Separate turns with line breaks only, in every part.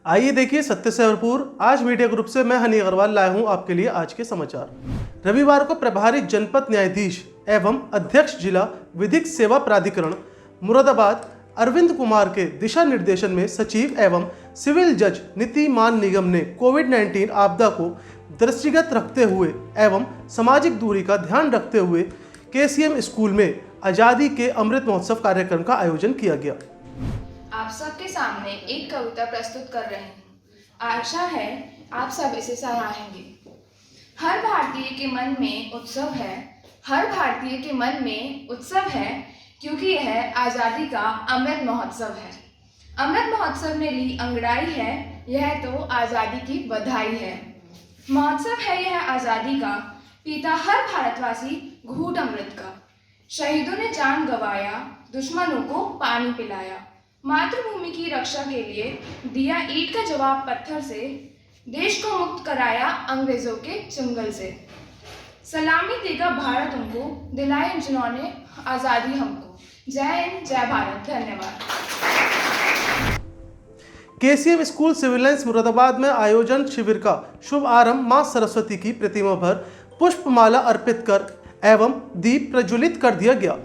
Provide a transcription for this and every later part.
आइए देखिए सत्य से भरपूर आज मीडिया ग्रुप से मैं हनी अग्रवाल लाया हूं आपके लिए आज के समाचार। रविवार को प्रभारी जनपद न्यायाधीश एवं अध्यक्ष जिला विधिक सेवा प्राधिकरण मुरादाबाद अरविंद कुमार के दिशा निर्देशन में सचिव एवं सिविल जज नीतिमान निगम ने कोविड-19 आपदा को दृष्टिगत रखते हुए एवं सामाजिक दूरी का ध्यान रखते हुए केसीएम स्कूल में आज़ादी के अमृत महोत्सव कार्यक्रम का आयोजन किया गया।
आप सबके सामने एक कविता प्रस्तुत कर रही हूँ। आशा है आप सब इसे सराहेंगे। हर भारतीय के मन में उत्सव है, हर भारतीय के मन में उत्सव है, क्योंकि यह आज़ादी का अमृत महोत्सव है। अमृत महोत्सव ने ली अंगड़ाई है, यह तो आज़ादी की बधाई है। महोत्सव है यह आज़ादी का, पीता हर भारतवासी घूंट अमृत का। शहीदों ने जान गंवाया, दुश्मनों को पानी पिलाया। मातृभूमि की रक्षा के लिए दिया ईंट का जवाब पत्थर से, देश को मुक्त कराया अंग्रेजों के चंगुल से। सलामी देगा भारत उनको, दिलाई जिन्होंने आज़ादी हमको। जय हिंद, जय भारत, धन्यवाद।
KCM school Civil Lines Moradabad में आयोजन शिविर का शुभ आरंभ मां सरस्वती की प्रतिमा पर पुष्पमाला अर्पित कर एवं दीप प्रज्वलित कर दिया गया।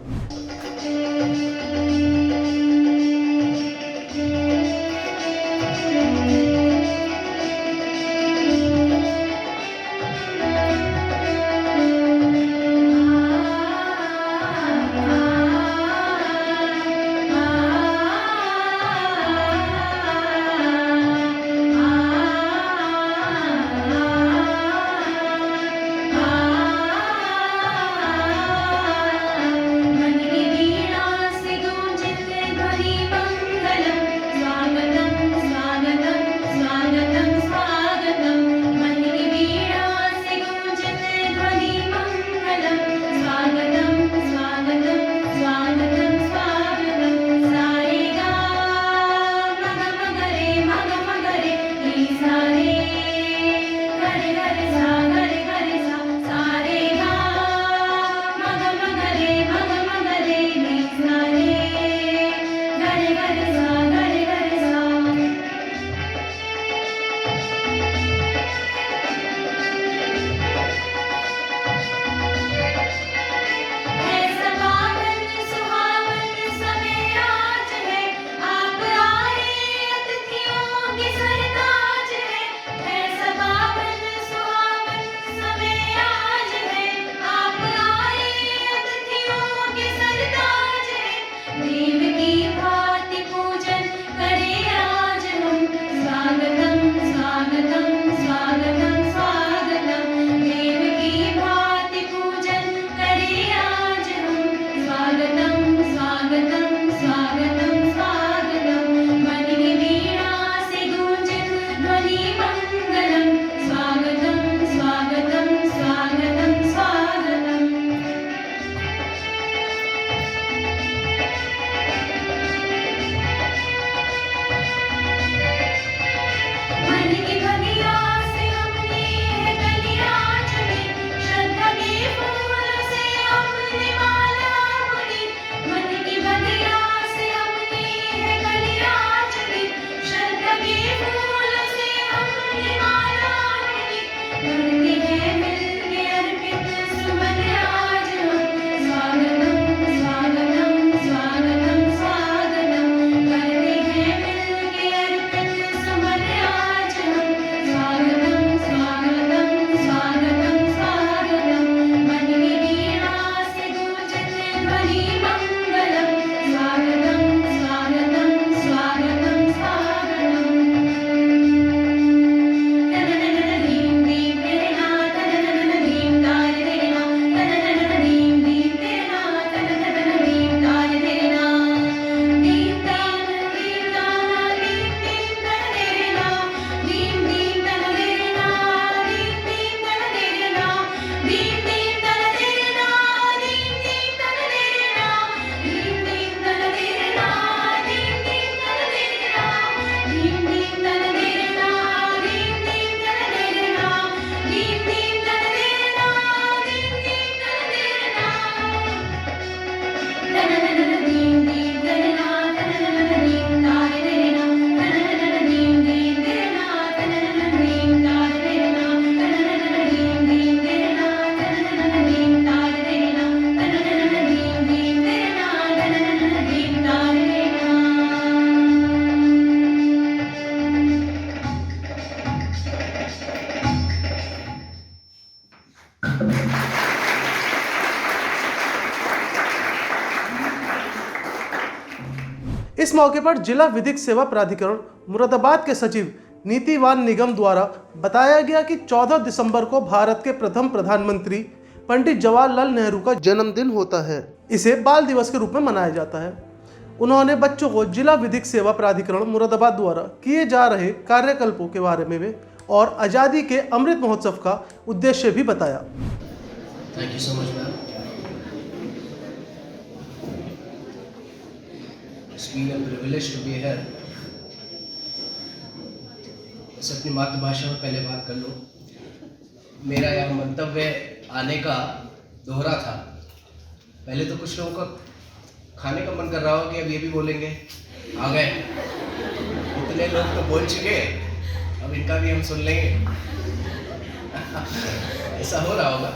इस मौके पर जिला विधिक सेवा प्राधिकरण मुरादाबाद के सचिव नीतिवान निगम द्वारा बताया गया कि 14 दिसंबर को भारत के प्रथम प्रधानमंत्री पंडित जवाहरलाल नेहरू का जन्मदिन होता है। इसे बाल दिवस के रूप में मनाया जाता है। उन्होंने बच्चों को जिला विधिक सेवा प्राधिकरण मुरादाबाद द्वारा किए जा रहे कार्यकल्पों के बारे में और आज़ादी के अमृत महोत्सव का उद्देश्य भी बताया।
Thank you so much, ma'am. It's been a privilege to be here. बस अपनी मातृभाषा में पहले बात कर लूँ। मेरा यहाँ मंतव्य आने का दोहरा था। पहले तो कुछ लोगों का खाने का मन कर रहा हो कि अब ये भी बोलेंगे, आ गए इतने लोग तो बोल चुके, अब इनका भी हम सुन लेंगे। ऐसा हो रहा होगा,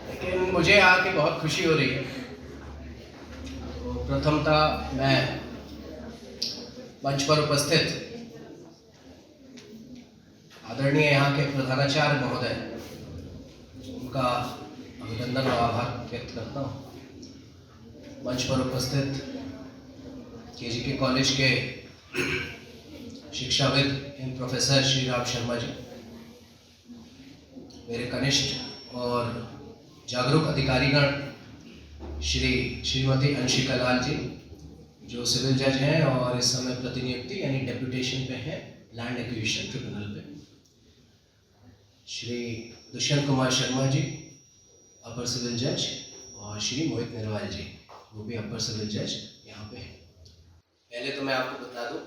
लेकिन मुझे आके बहुत खुशी हो रही है। तो प्रथमतः मैं मंच पर उपस्थित आदरणीय यहाँ के प्रधानाचार्य महोदय, उनका अभिनंदन और आभार व्यक्त करता हूँ। मंच पर उपस्थित केजीके कॉलेज के शिक्षाविद एवं प्रोफेसर श्री राम शर्मा जी, मेरे कनिष्ठ और जागरूक अधिकारीगण श्रीमती अंशिका लाल जी, जो सिविल जज हैं और इस समय प्रतिनियुक्ति यानी डेप्यूटेशन पे हैं लैंड एक्विजिशन ट्रिब्यूनल पे, श्री दुष्यंत कुमार शर्मा जी अपर सिविल जज, और श्री मोहित निर्वाल जी, वो भी अपर सिविल जज यहाँ पे हैं। पहले तो मैं आपको बता दूं,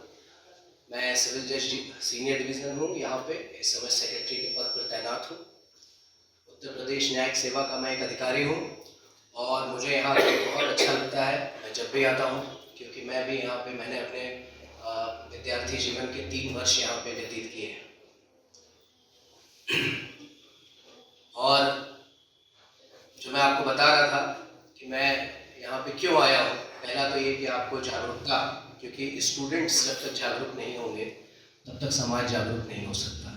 मैं सिविल जज सीनियर डिवीजन हूँ, यहाँ पे इस समय सेक्रेटरी के पद पर तैनात हूँ। उत्तर प्रदेश न्यायिक सेवा का मैं एक अधिकारी हूँ और मुझे यहाँ बहुत अच्छा लगता है। मैं जब भी आता हूँ, क्योंकि मैं भी यहाँ पे मैंने अपने विद्यार्थी जीवन के 3 वर्ष यहाँ पे व्यतीत किए हैं। और जो मैं आपको बता रहा था कि मैं यहाँ पे क्यों आया हूँ, पहला तो ये कि आपको जागरूकता, क्योंकि स्टूडेंट्स जब तक जागरूक नहीं होंगे तब तक समाज जागरूक नहीं हो सकता है।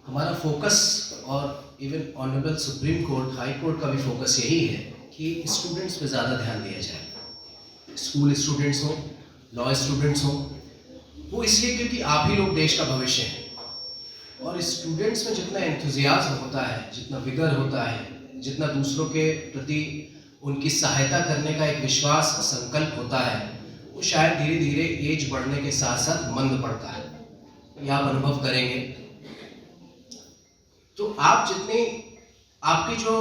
हमारा फोकस और even honourable supreme court, high court का भी फोकस यही है कि स्टूडेंट्स पे ज़्यादा ध्यान दिया जाए। स्कूल स्टूडेंट्स हों, लॉ स्टूडेंट्स हों, वो इसलिए क्योंकि आप ही लोग देश का भविष्य हैं। और स्टूडेंट्स में जितना एंथुजियाज्म होता है, जितना विगर होता है, जितना दूसरों के प्रति उनकी सहायता करने का एक विश्वास, संकल्प होता है, वो शायद धीरे धीरे एज बढ़ने के साथ साथ मंद पड़ता है। ये आप अनुभव करेंगे। तो आप जितनी, आपकी जो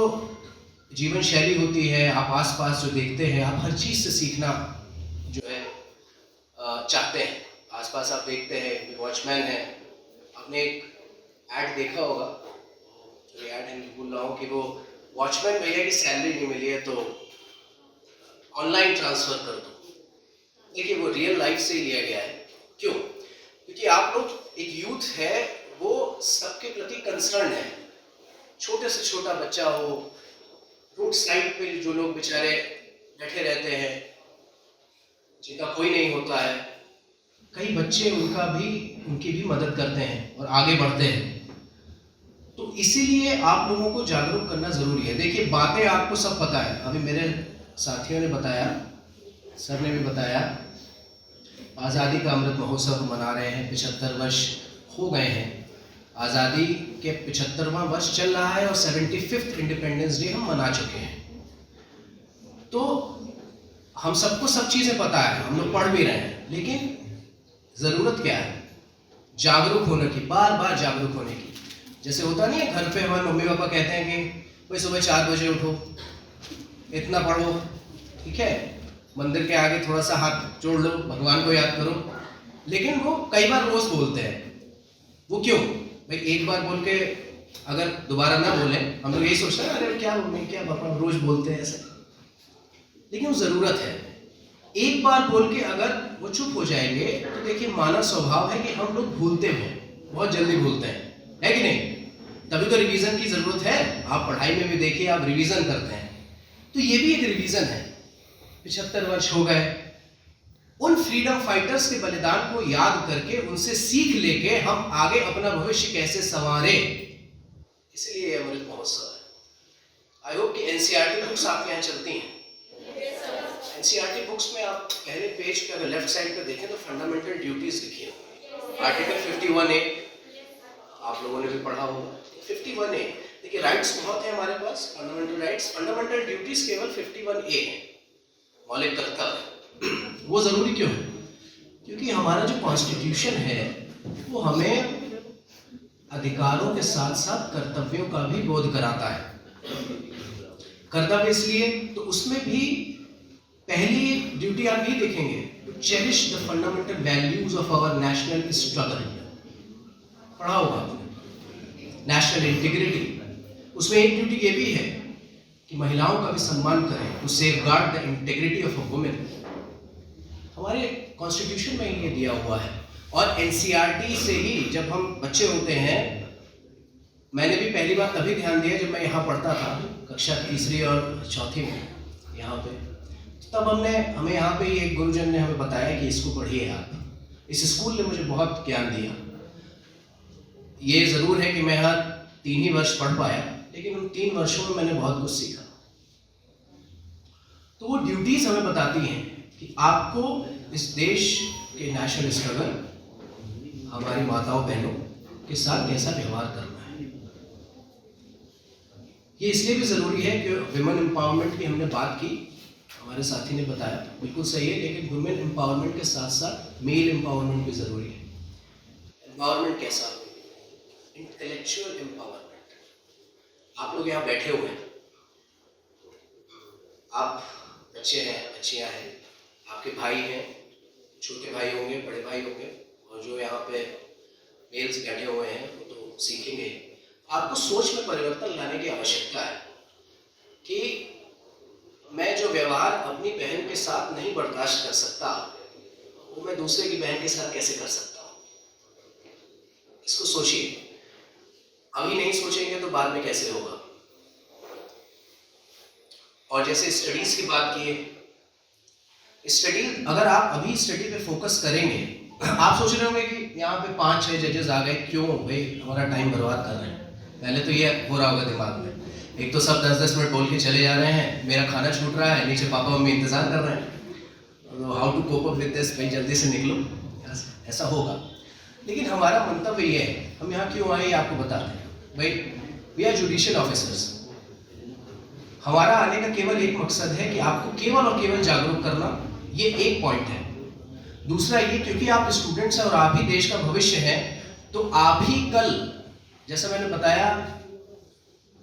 जीवन शैली होती है, आप आसपास जो देखते हैं, आप हर चीज़ से सीखना जो है चाहते हैं। आसपास आप देखते हैं, वॉचमैन है, आपने एक ऐड देखा होगा, जो ऐड है बोल रहा हूँ कि वो वॉचमैन भैया की सैलरी नहीं मिली है तो ऑनलाइन ट्रांसफर कर दो। देखिए, वो रियल लाइफ से ही लिया गया है। क्यों? क्योंकि आप लोग एक यूथ है, वो सबके प्रति कंसर्न है। छोटे से छोटा बच्चा हो, रोड साइड पे जो लोग बेचारे बैठे रहते हैं, जिनका कोई नहीं होता है, कई बच्चे उनकी भी मदद करते हैं और आगे बढ़ते हैं। तो इसीलिए आप लोगों को जागरूक करना जरूरी है। देखिए, बातें आपको सब पता है, अभी मेरे साथियों ने बताया, सर ने भी बताया, आज़ादी का अमृत महोत्सव मना रहे हैं, 75 वर्ष हो गए हैं। आज़ादी के 75वां वर्ष चल रहा है और 75th इंडिपेंडेंस डे हम मना चुके हैं। तो हम सबको सब चीज़ें पता है, हम लोग पढ़ भी रहे हैं, लेकिन ज़रूरत क्या है? जागरूक होने की, बार बार जागरूक होने की। जैसे होता नहीं है, घर पे हमारे मम्मी पापा कहते हैं कि भाई सुबह 4 बजे उठो, इतना पढ़ो, ठीक है, मंदिर के आगे थोड़ा सा हाथ जोड़ लो, भगवान को याद करो। लेकिन वो कई बार रोज बोलते हैं। वो क्यों? भाई एक बार बोल के अगर दोबारा ना बोले, हम लोग यही सोचते हैं अरे क्या पापा रोज बोलते हैं ऐसे, लेकिन वो जरूरत है। एक बार बोल के अगर वो चुप हो जाएंगे तो देखिए, मानव स्वभाव है कि हम लोग भूलते हैं, बहुत जल्दी भूलते हैं, है कि नहीं? तभी तो रिवीजन की जरूरत है। आप पढ़ाई में भी देखिए, आप रिवीजन करते हैं, तो ये भी एक रिवीजन है। 75 वर्ष हो गए, उन फ्रीडम फाइटर्स के बलिदान को याद करके, उनसे सीख लेके हम आगे अपना भविष्य कैसे संवारे, इसलिए अमृत महोत्सव है। आई होप कि एनसीईआरटी बुक्स आपके यहाँ चलती हैं। एनसीईआरटी बुक्स में आप पहले पेज पे अगर लेफ्ट साइड पे देखें तो फंडामेंटल ड्यूटीज लिखी है। आर्टिकल 51A आप लोगों ने भी पढ़ा होगा। 51A देखिए, राइट्स बहुत है हमारे पास, फंडामेंटल राइट्स। फंडामेंटल ड्यूटीज केवल 51A है, मौलिक कर्तव्य। वो जरूरी क्यों है? क्योंकि हमारा जो कॉन्स्टिट्यूशन है वो हमें अधिकारों के साथ साथ कर्तव्यों का भी बोध कराता है। कर्तव्य इसलिए तो उसमें भी पहली ड्यूटी आप ये देखेंगे, to cherish the fundamental values of our national struggle. पढ़ा होगा आपने, नेशनल इंटीग्रिटी। उसमें एक ड्यूटी ये भी है कि महिलाओं का भी सम्मान करें, to safeguard the integrity of a women. हमारे कॉन्स्टिट्यूशन में ये दिया हुआ है। और एनसीईआरटी से ही जब हम बच्चे होते हैं, मैंने भी पहली बार तभी ध्यान दिया जब मैं यहाँ पढ़ता था, कक्षा 3 और 4 में यहाँ पे। तब हमें यहाँ पे एक गुरुजन ने हमें बताया कि इसको पढ़िए आप। इस स्कूल ने मुझे बहुत ज्ञान दिया। ये ज़रूर है कि मैं यहाँ 3 ही वर्ष पढ़ पाया, लेकिन उन 3 वर्षों में मैंने बहुत कुछ सीखा। तो वो ड्यूटीज हमें बताती हैं कि आपको इस देश के नेशनल स्ट्रगल, हमारी माताओं बहनों के साथ कैसा व्यवहार करना है। ये इसलिए भी ज़रूरी है कि विमेन एम्पावरमेंट की हमने बात की, हमारे साथी ने बताया, बिल्कुल सही है, लेकिन वुमेन एम्पावरमेंट के साथ साथ मेल एम्पावरमेंट भी ज़रूरी है। एम्पावरमेंट कैसा? Intellectual empowerment. आप लोग यहाँ बैठे हुए हैं, आप बच्चे हैं, बच्चियाँ हैं, आपके भाई हैं, छोटे भाई होंगे, बड़े भाई होंगे, और जो यहाँ पे मेल्स बैठे हुए हैं वो तो सीखेंगे। आपको सोच में परिवर्तन लाने की आवश्यकता है कि मैं जो व्यवहार अपनी बहन के साथ नहीं बर्दाश्त कर सकता, वो मैं दूसरे की बहन के साथ कैसे कर सकता हूँ। इसको सोचिए। अभी नहीं सोचेंगे तो बाद में कैसे होगा। और जैसे स्टडीज की बात की, स्टडी, अगर आप अभी स्टडी पे फोकस करेंगे, आप सोच रहे होंगे कि यहाँ पे 5-6 जजेस आ गए, क्यों भाई हमारा टाइम बर्बाद कर रहे हैं। पहले तो ये हो रहा होगा दिमाग में, एक तो सब 10-10 मिनट बोल के चले जा रहे हैं, मेरा खाना छूट रहा है, नीचे पापा मम्मी इंतजार कर रहे हैं, how to cope up with this, भाई जल्दी से निकलो, ऐसा होगा। लेकिन हमारा मंतव्य ये है, हम यहाँ क्यों आए आपको बताते हैं। भाई वी आर जुडिशियल ऑफिसर्स। हमारा आने का केवल एक मकसद है कि आपको केवल और केवल जागरूक करना, ये एक पॉइंट है। दूसरा ये, क्योंकि आप स्टूडेंट्स हैं और आप ही देश का भविष्य हैं, तो आप ही कल, जैसा मैंने बताया,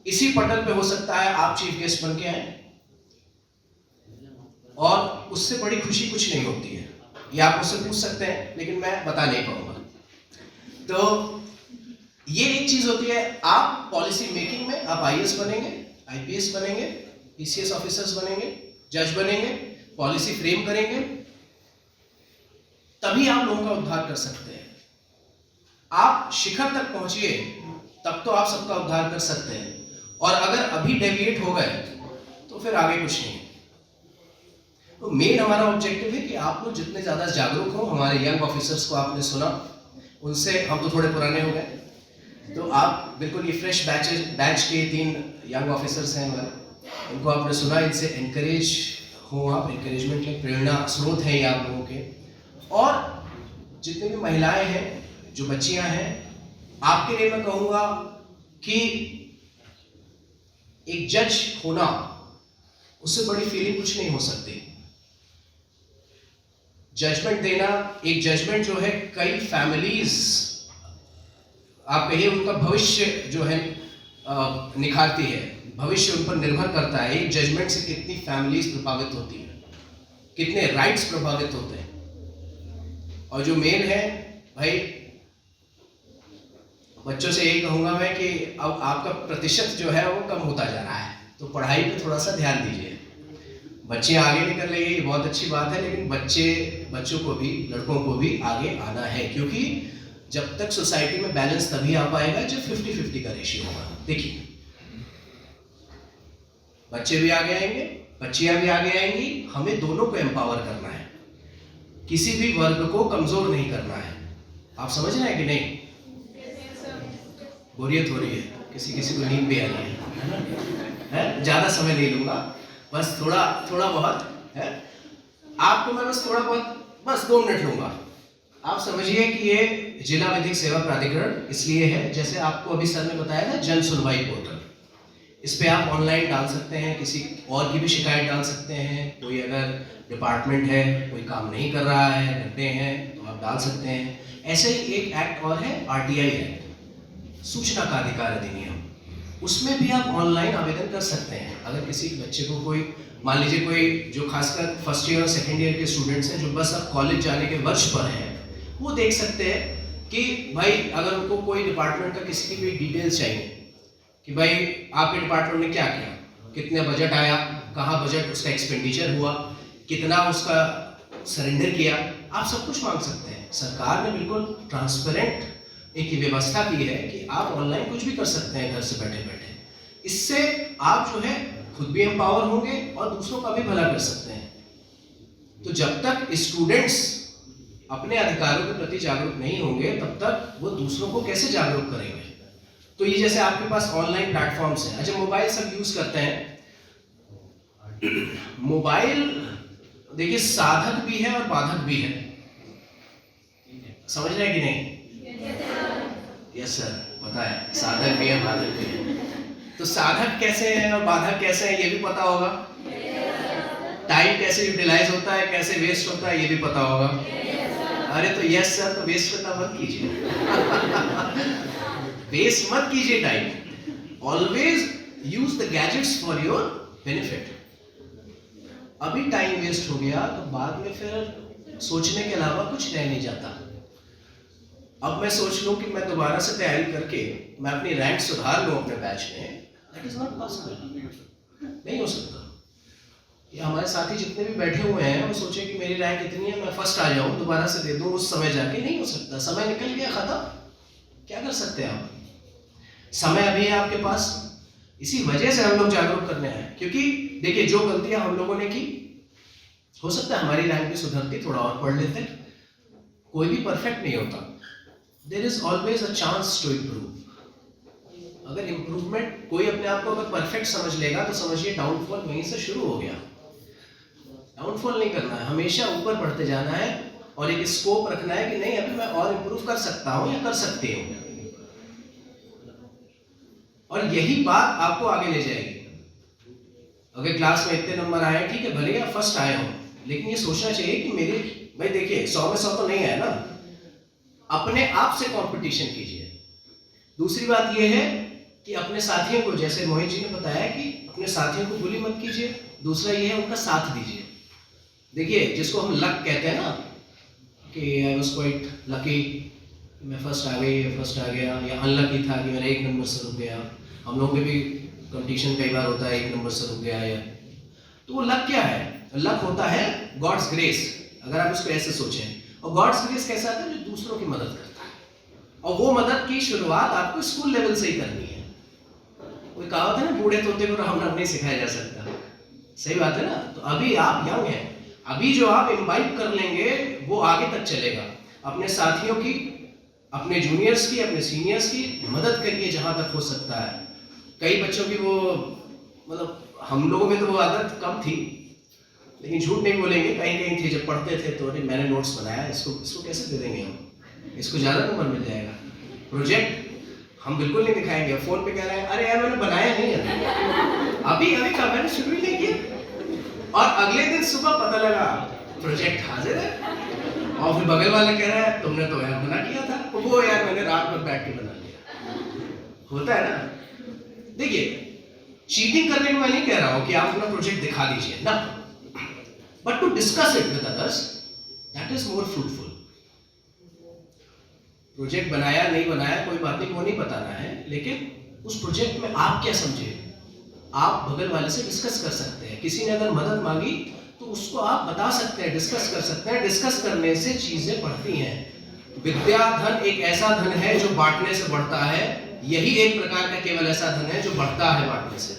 इसी पटल पे हो सकता है आप चीफ गेस्ट बन के आए, और उससे बड़ी खुशी कुछ नहीं होती है। ये आप मुझसे पूछ सकते हैं, लेकिन मैं बता नहीं पाऊंगा। तो ये एक चीज होती है, आप पॉलिसी मेकिंग में आप आईएएस बनेंगे, आईपीएस बनेंगे, पीसीएस ऑफिसर्स बनेंगे, जज बनेंगे, पॉलिसी फ्रेम करेंगे, तभी आप लोगों का उद्धार कर सकते हैं। आप शिखर तक पहुंचिए, तब तो आप सबका उद्धार कर सकते हैं। और अगर अभी डेविएट हो गए तो फिर आगे कुछ नहीं। तो मेन हमारा ऑब्जेक्टिव है कि आप लोग जितने ज्यादा जागरूक हो। हमारे यंग ऑफिसर्स को आपने सुना, उनसे हम तो थोड़े पुराने हो गए, तो आप बिल्कुल ये फ्रेश बैच के 3 यंग ऑफिसर्स हैं हमारे, उनको आपने सुना, इनसे एनकरेज हो आप, एनकरेजमेंट के प्रेरणा स्रोत हैं ये आप लोगों के। और जितनी भी महिलाएं हैं, जो बच्चियां हैं, आपके लिए मैं कहूँगा कि एक जज होना, उससे बड़ी फीलिंग कुछ नहीं हो सकती। जजमेंट देना, एक जजमेंट जो है कई फैमिलीज, आप कहिए उनका भविष्य जो है निखारती है, भविष्य उन पर निर्भर करता है। एक जजमेंट से कितनी फैमिलीज प्रभावित होती है, कितने राइट्स प्रभावित होते हैं। और जो मेन है भाई, बच्चों से यही कहूंगा मैं कि अब आपका प्रतिशत जो है वो कम होता जा रहा है, तो पढ़ाई पे थोड़ा सा ध्यान दीजिए। बच्चे आगे निकल रहे हैं, ये बहुत अच्छी बात है, लेकिन बच्चों को भी, लड़कों को भी आगे आना है, क्योंकि जब तक सोसाइटी में बैलेंस तभी आ पाएगा जब 50-50 का रेशियो होगा। देखिए, बच्चे भी आगे आएंगे, बच्चियां भी आगे आएंगी, हमें दोनों को एम्पावर करना है, किसी भी वर्ग को कमजोर नहीं करना है। आप समझ रहे हैं कि नहीं? बोरियत हो रही है, किसी को नींद भी आ रही है, ज्यादा समय नहीं लूंगा, बस थोड़ा बहुत है। आपको मैं बस थोड़ा बहुत बस 2 मिनट लूंगा। आप समझिए कि ये जिला विधिक सेवा प्राधिकरण इसलिए है, जैसे आपको अभी सर ने बताया था, जन सुनवाई पोर्टल। इस पे आप ऑनलाइन डाल सकते हैं, किसी और की भी शिकायत डाल सकते हैं। कोई अगर डिपार्टमेंट है, कोई काम नहीं कर रहा है, गड्ढे हैं, तो आप डाल सकते हैं। ऐसे ही एक एक्ट और है, RTI एक्ट, सूचना का अधिकार अधिनियम। उसमें भी आप ऑनलाइन आवेदन कर सकते हैं। अगर किसी बच्चे को कोई, मान लीजिए कोई जो खासकर फर्स्ट ईयर और सेकेंड ईयर के स्टूडेंट्स हैं, जो बस अब कॉलेज जाने के वर्ष पर हैं, वो देख सकते हैं कि भाई अगर उनको कोई डिपार्टमेंट का किसी की भी डिटेल्स चाहिए कि भाई आपके डिपार्टमेंट ने क्या किया, कितने बजट आया, कहाँ बजट उसका एक्सपेंडिचर हुआ, कितना उसका सरेंडर किया, आप सब कुछ मांग सकते हैं। सरकार ने बिल्कुल ट्रांसपेरेंट एक व्यवस्था की है कि आप ऑनलाइन कुछ भी कर सकते हैं घर से बैठे बैठे। इससे आप जो है खुद भी एम्पावर होंगे और दूसरों का भी भला कर सकते हैं। तो जब तक स्टूडेंट्स अपने अधिकारों के प्रति जागरूक नहीं होंगे, तब तक वो दूसरों को कैसे जागरूक करेंगे। तो ये जैसे आपके पास ऑनलाइन प्लेटफॉर्म्स हैं। अच्छा, मोबाइल सब यूज करते हैं। मोबाइल देखिए साधक भी है और बाधक भी है, समझ रहे हैं कि नहीं? यस सर, पता है, साधक भी है बाधक भी है। तो साधक कैसे हैं और बाधक कैसे हैं ये भी पता होगा। टाइम कैसे यूटिलाइज होता है, कैसे वेस्ट होता है ये भी पता होगा। अरे तो यस सर, तो वेस्ट करना मत कीजिए। वेस्ट मत कीजिए time. Always use the gadgets for your benefit. अभी टाइम वेस्ट हो गया तो बाद में फिर सोचने के अलावा कुछ रह नहीं जाता। अब मैं सोच लूं कि मैं दोबारा से तैयारी करके मैं अपनी रैंक सुधार लूं अपने बैच में, दैट इज नॉट पॉसिबल। नहीं हो सकता। ये हमारे साथी जितने भी बैठे हुए हैं वो सोचे कि मेरी रैंक इतनी है, मैं फर्स्ट आ जाऊं, दोबारा से दे दूं उस समय जाके, नहीं हो सकता। समय निकल गया, खत्म। क्या कर सकते हैं आप? समय अभी है आपके पास। इसी वजह से हम लोग जागरूक करने हैं, क्योंकि देखिए जो गलतियां हम लोगों ने की, हो सकता है हमारी रैंक भी सुधरती, थोड़ा और पढ़ लेते। कोई भी परफेक्ट नहीं होता। There is always a chance to improve. अगर इम्प्रूवमेंट, कोई अपने आप को अगर परफेक्ट समझ लेगा तो समझिए डाउनफॉल वहीं से शुरू हो गया। डाउनफॉल नहीं करना है, हमेशा ऊपर बढ़ते जाना है और एक स्कोप रखना है कि नहीं अभी मैं और इम्प्रूव कर सकता हूं या कर सकती हूं। और यही बात आपको आगे ले जाएगी। अगर क्लास में इतने नंबर आए, ठीक है, भले आप फर्स्ट आए हो, लेकिन ये सोचना चाहिए कि मेरे, भाई देखिए 100 में 100 तो नहीं है ना। अपने आप से कंपटीशन कीजिए। दूसरी बात ये है कि अपने साथियों को, जैसे मोहित जी ने बताया कि अपने साथियों को बुली मत कीजिए। दूसरा ये है उनका साथ दीजिए। देखिए जिसको हम लक कहते हैं ना कि आई वाज क्वाइट लकी, मैं फर्स्ट आ गई, फर्स्ट आ गया, या अनलकी था कि मेरा 1 नंबर से रुक गया। हम लोगों के भी कंपटीशन कई बार होता है 1 नंबर से रुक गया, या तो वो लक क्या है? लक होता है गॉड्स ग्रेस, अगर आप उसको ऐसे सोचें। और गॉड्स ग्रेस कैसा आता है? जो दूसरों की मदद करता है। और वो मदद की शुरुआत आपको स्कूल लेवल से ही करनी है। कोई कहावत है ना, बूढ़े तोते को राम नाम नहीं सिखाया जा सकता। सही बात है ना? तो अभी आप यंग हैं, अभी जो आप इम्बाइब कर लेंगे वो आगे तक चलेगा। अपने साथियों की, अपने जूनियर्स की, अपने सीनियर्स की मदद करिए जहां तक हो सकता है। कई बच्चों की वो, मतलब हम लोगों में तो वो आदत कम थी, लेकिन झूठ नहीं बोलेंगे, कहीं कहीं थे जब पढ़ते थे तो अरे मैंने नोट्स बनाया, इसको कैसे दे देंगे हम, इसको ज़्यादा नंबर मिल जाएगा। प्रोजेक्ट हम बिल्कुल नहीं दिखाएंगे। फोन पे कह रहे हैं अरे यार मैंने बनाया नहीं है, अभी का मैंने शुरू ही नहीं किया। और अगले दिन सुबह पता लगा प्रोजेक्ट हाजिर है, और फिर बगल वाला कह रहा है तुमने तो यार मना किया था, वो यार मैंने रात भर बैठ के बना लिया। होता है ना? देखिए चीटिंग करने को मैं नहीं कह रहा हूं कि आप अपना प्रोजेक्ट दिखा दीजिए ना, but to discuss it with others, that is more fruitful. Project बनाया नहीं बनाया कोई बात नहीं, वो नहीं बताना है, लेकिन उस प्रोजेक्ट में आप क्या समझे, आप बगल वाले से डिस्कस कर सकते हैं। किसी ने अगर मदद मांगी तो उसको आप बता सकते हैं, डिस्कस कर सकते हैं। डिस्कस करने से चीजें बढ़ती हैं। विद्या धन एक ऐसा धन है जो बांटने से बढ़ता है। यही एक प्रकार का केवल ऐसा धन है जो बढ़ता है बांटने से।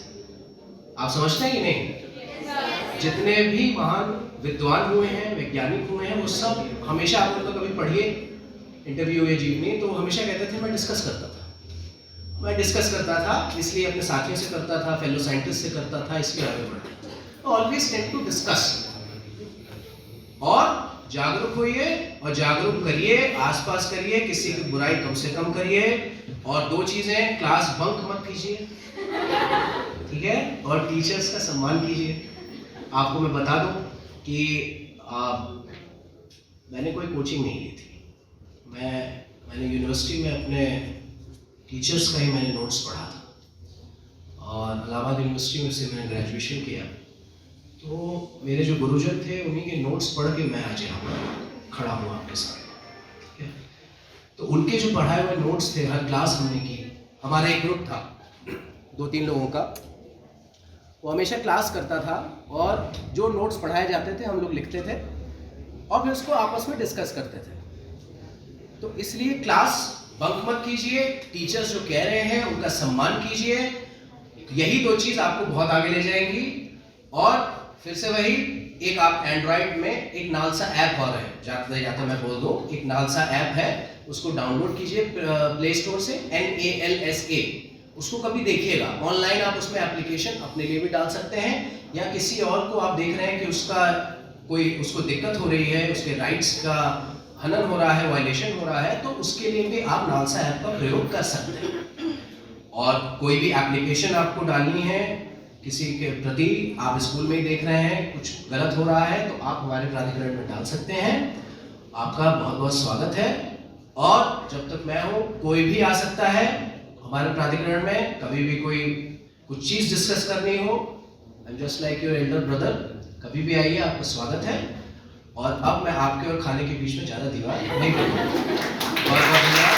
आप समझते हैं कि नहीं? जितने भी महान विद्वान हुए हैं, वैज्ञानिक हुए हैं, वो सब हमेशा, आप लोग कभी पढ़िए इंटरव्यू या जीवनी, तो हमेशा कहते थे मैं डिस्कस करता था। मैं डिस्कस करता था इसलिए अपने साथियों से करता था, फेलो साइंटिस्ट से करता था, इसलिए आगे बढ़ता था। Always tend to discuss. और जागरूक होइए और जागरूक करिए, आसपास करिए, किसी की बुराई कम से कम करिए। और 2 चीजें, क्लास बंक मत कीजिए, ठीक है, और टीचर्स का सम्मान कीजिए। आपको मैं बता दूं कि मैंने कोई कोचिंग नहीं ली थी, मैंने यूनिवर्सिटी में अपने टीचर्स का ही मैंने नोट्स पढ़ा था और इलाहाबाद यूनिवर्सिटी में से मैंने ग्रेजुएशन किया। तो मेरे जो गुरुजन थे उन्हीं के नोट्स पढ़ के मैं आज यहाँ खड़ा हुआ आपके सामने, ठीक है। तो उनके जो पढ़ाए हुए नोट्स थे, हर क्लास हमने की, हमारा एक ग्रुप था 2-3 लोगों का, वो हमेशा क्लास करता था और जो नोट्स पढ़ाए जाते थे हम लोग लिखते थे और फिर उसको आपस में डिस्कस करते थे। तो इसलिए क्लास बंक मत कीजिए, टीचर्स जो कह रहे हैं उनका सम्मान कीजिए। यही 2 चीज आपको बहुत आगे ले जाएंगी। और फिर से वही, एक आप एंड्रॉइड में एक नालसा ऐप और है, जाते जाते मैं बोल दूं, एक नालसा ऐप है, उसको डाउनलोड कीजिए प्ले स्टोर से, NALSA, उसको कभी देखिएगा। ऑनलाइन आप उसमें एप्लीकेशन अपने लिए भी डाल सकते हैं, या किसी और को आप देख रहे हैं कि उसको दिक्कत हो रही है, उसके राइट्स का हनन हो रहा है, वायलेशन हो रहा है, तो उसके लिए भी आप नालसा ऐप का प्रयोग कर सकते हैं। और कोई भी एप्लीकेशन आपको डालनी है किसी के प्रति, आप स्कूल में ही देख रहे हैं कुछ गलत हो रहा है, तो आप हमारे प्राधिकरण में डाल सकते हैं। आपका बहुत बहुत स्वागत है। और जब तक मैं हूँ, कोई भी आ सकता है हमारे प्राधिकरण में, कभी भी कोई कुछ चीज डिस्कस करनी हो, I am just like your Elder brother, कभी भी आइए, आपका स्वागत है। और अब मैं आपके और खाने के बीच में ज्यादा दीवार नहीं करूँगा। बहुत बहुत धन्यवाद।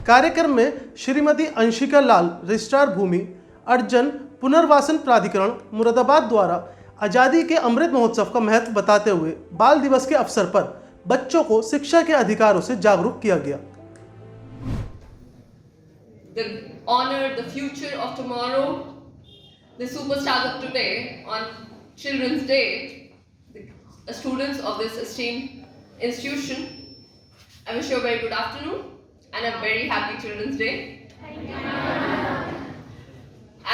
कार्यक्रम में श्रीमती अंशिका लाल, रजिस्ट्रार भूमि, अर्जन पुनर्वासन प्राधिकरण मुरादाबाद द्वारा आज़ादी के अमृत महोत्सव का महत्व बताते हुए बाल दिवस के अवसर पर बच्चों को शिक्षा के अधिकारों से जागरूक किया गया।
The honor, the future of tomorrow, the superstars of today on Children's Day, the students of this esteemed institution, I wish you a very good afternoon and a very happy Children's Day.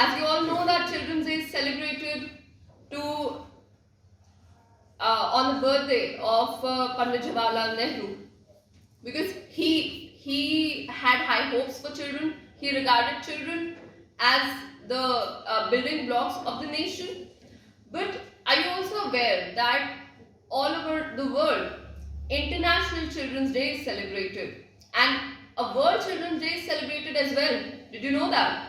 As you all know that Children's Day is celebrated on the birthday of Pandit Jawaharlal Nehru, because he had high hopes for children. He regarded children as the building blocks of the nation. But are you also aware that all over the world, International Children's Day is celebrated, and a World Children's Day is celebrated as well? Did you know that?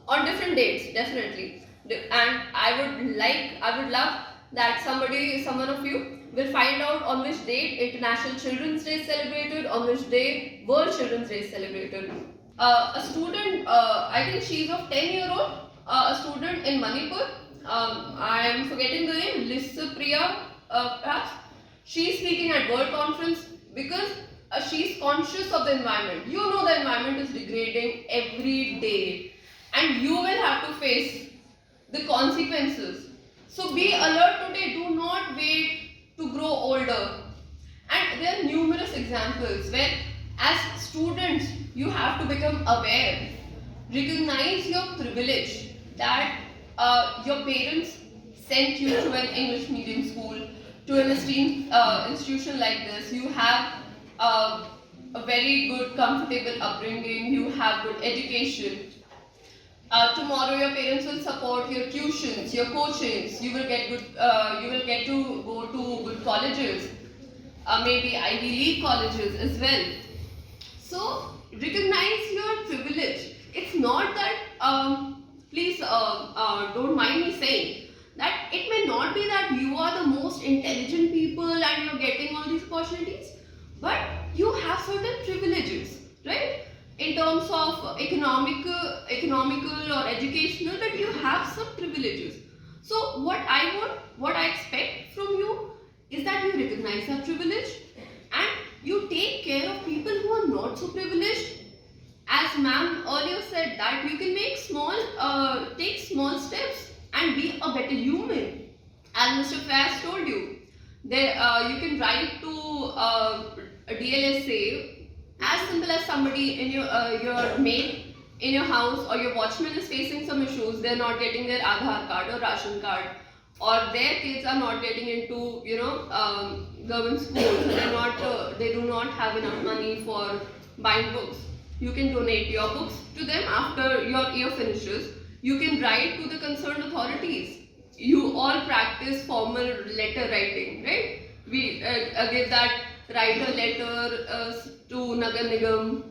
On different dates, definitely. And I would love that someone of you will find out on which date International Children's Day is celebrated, on which day World Children's Day is celebrated. A student, I think she's of 10-year-old, a student in Manipur, I am forgetting the name, Lissapriya, perhaps. She's speaking at World Conference because she's conscious of the environment. You know the environment is degrading every day, and you will have to face the consequences. So be alert today, do not wait to grow older. And there are numerous examples where as students you have to become aware, recognize your privilege that your parents sent you to an English medium school, to an esteemed institution like this. You have a very good, comfortable upbringing, you have good education. Tomorrow your parents will support your tuitions, your coachings. You will get good. You will get to go to good colleges, maybe Ivy League colleges as well. So recognize your privilege. It's not that. Please don't mind me saying that it may not be that you are the most intelligent people and you're getting all these opportunities, but you have certain privileges, right? In terms of economical or educational, that you have some privileges. So what I expect from you is that you recognize that privilege and you take care of people who are not so privileged. As ma'am earlier said, that you can make take small steps and be a better human. As Mr. Faiz told you, there you can write to a DLSA. As simple as somebody in your maid in your house or your watchman is facing some issues, they're not getting their Aadhaar card or ration card, or their kids are not getting into government schools, they do not have enough money for buying books, you can donate your books to them. After your year finishes, you can write to the concerned authorities. You all practice formal letter writing, right? We give that, write a letter to Nagar Nigam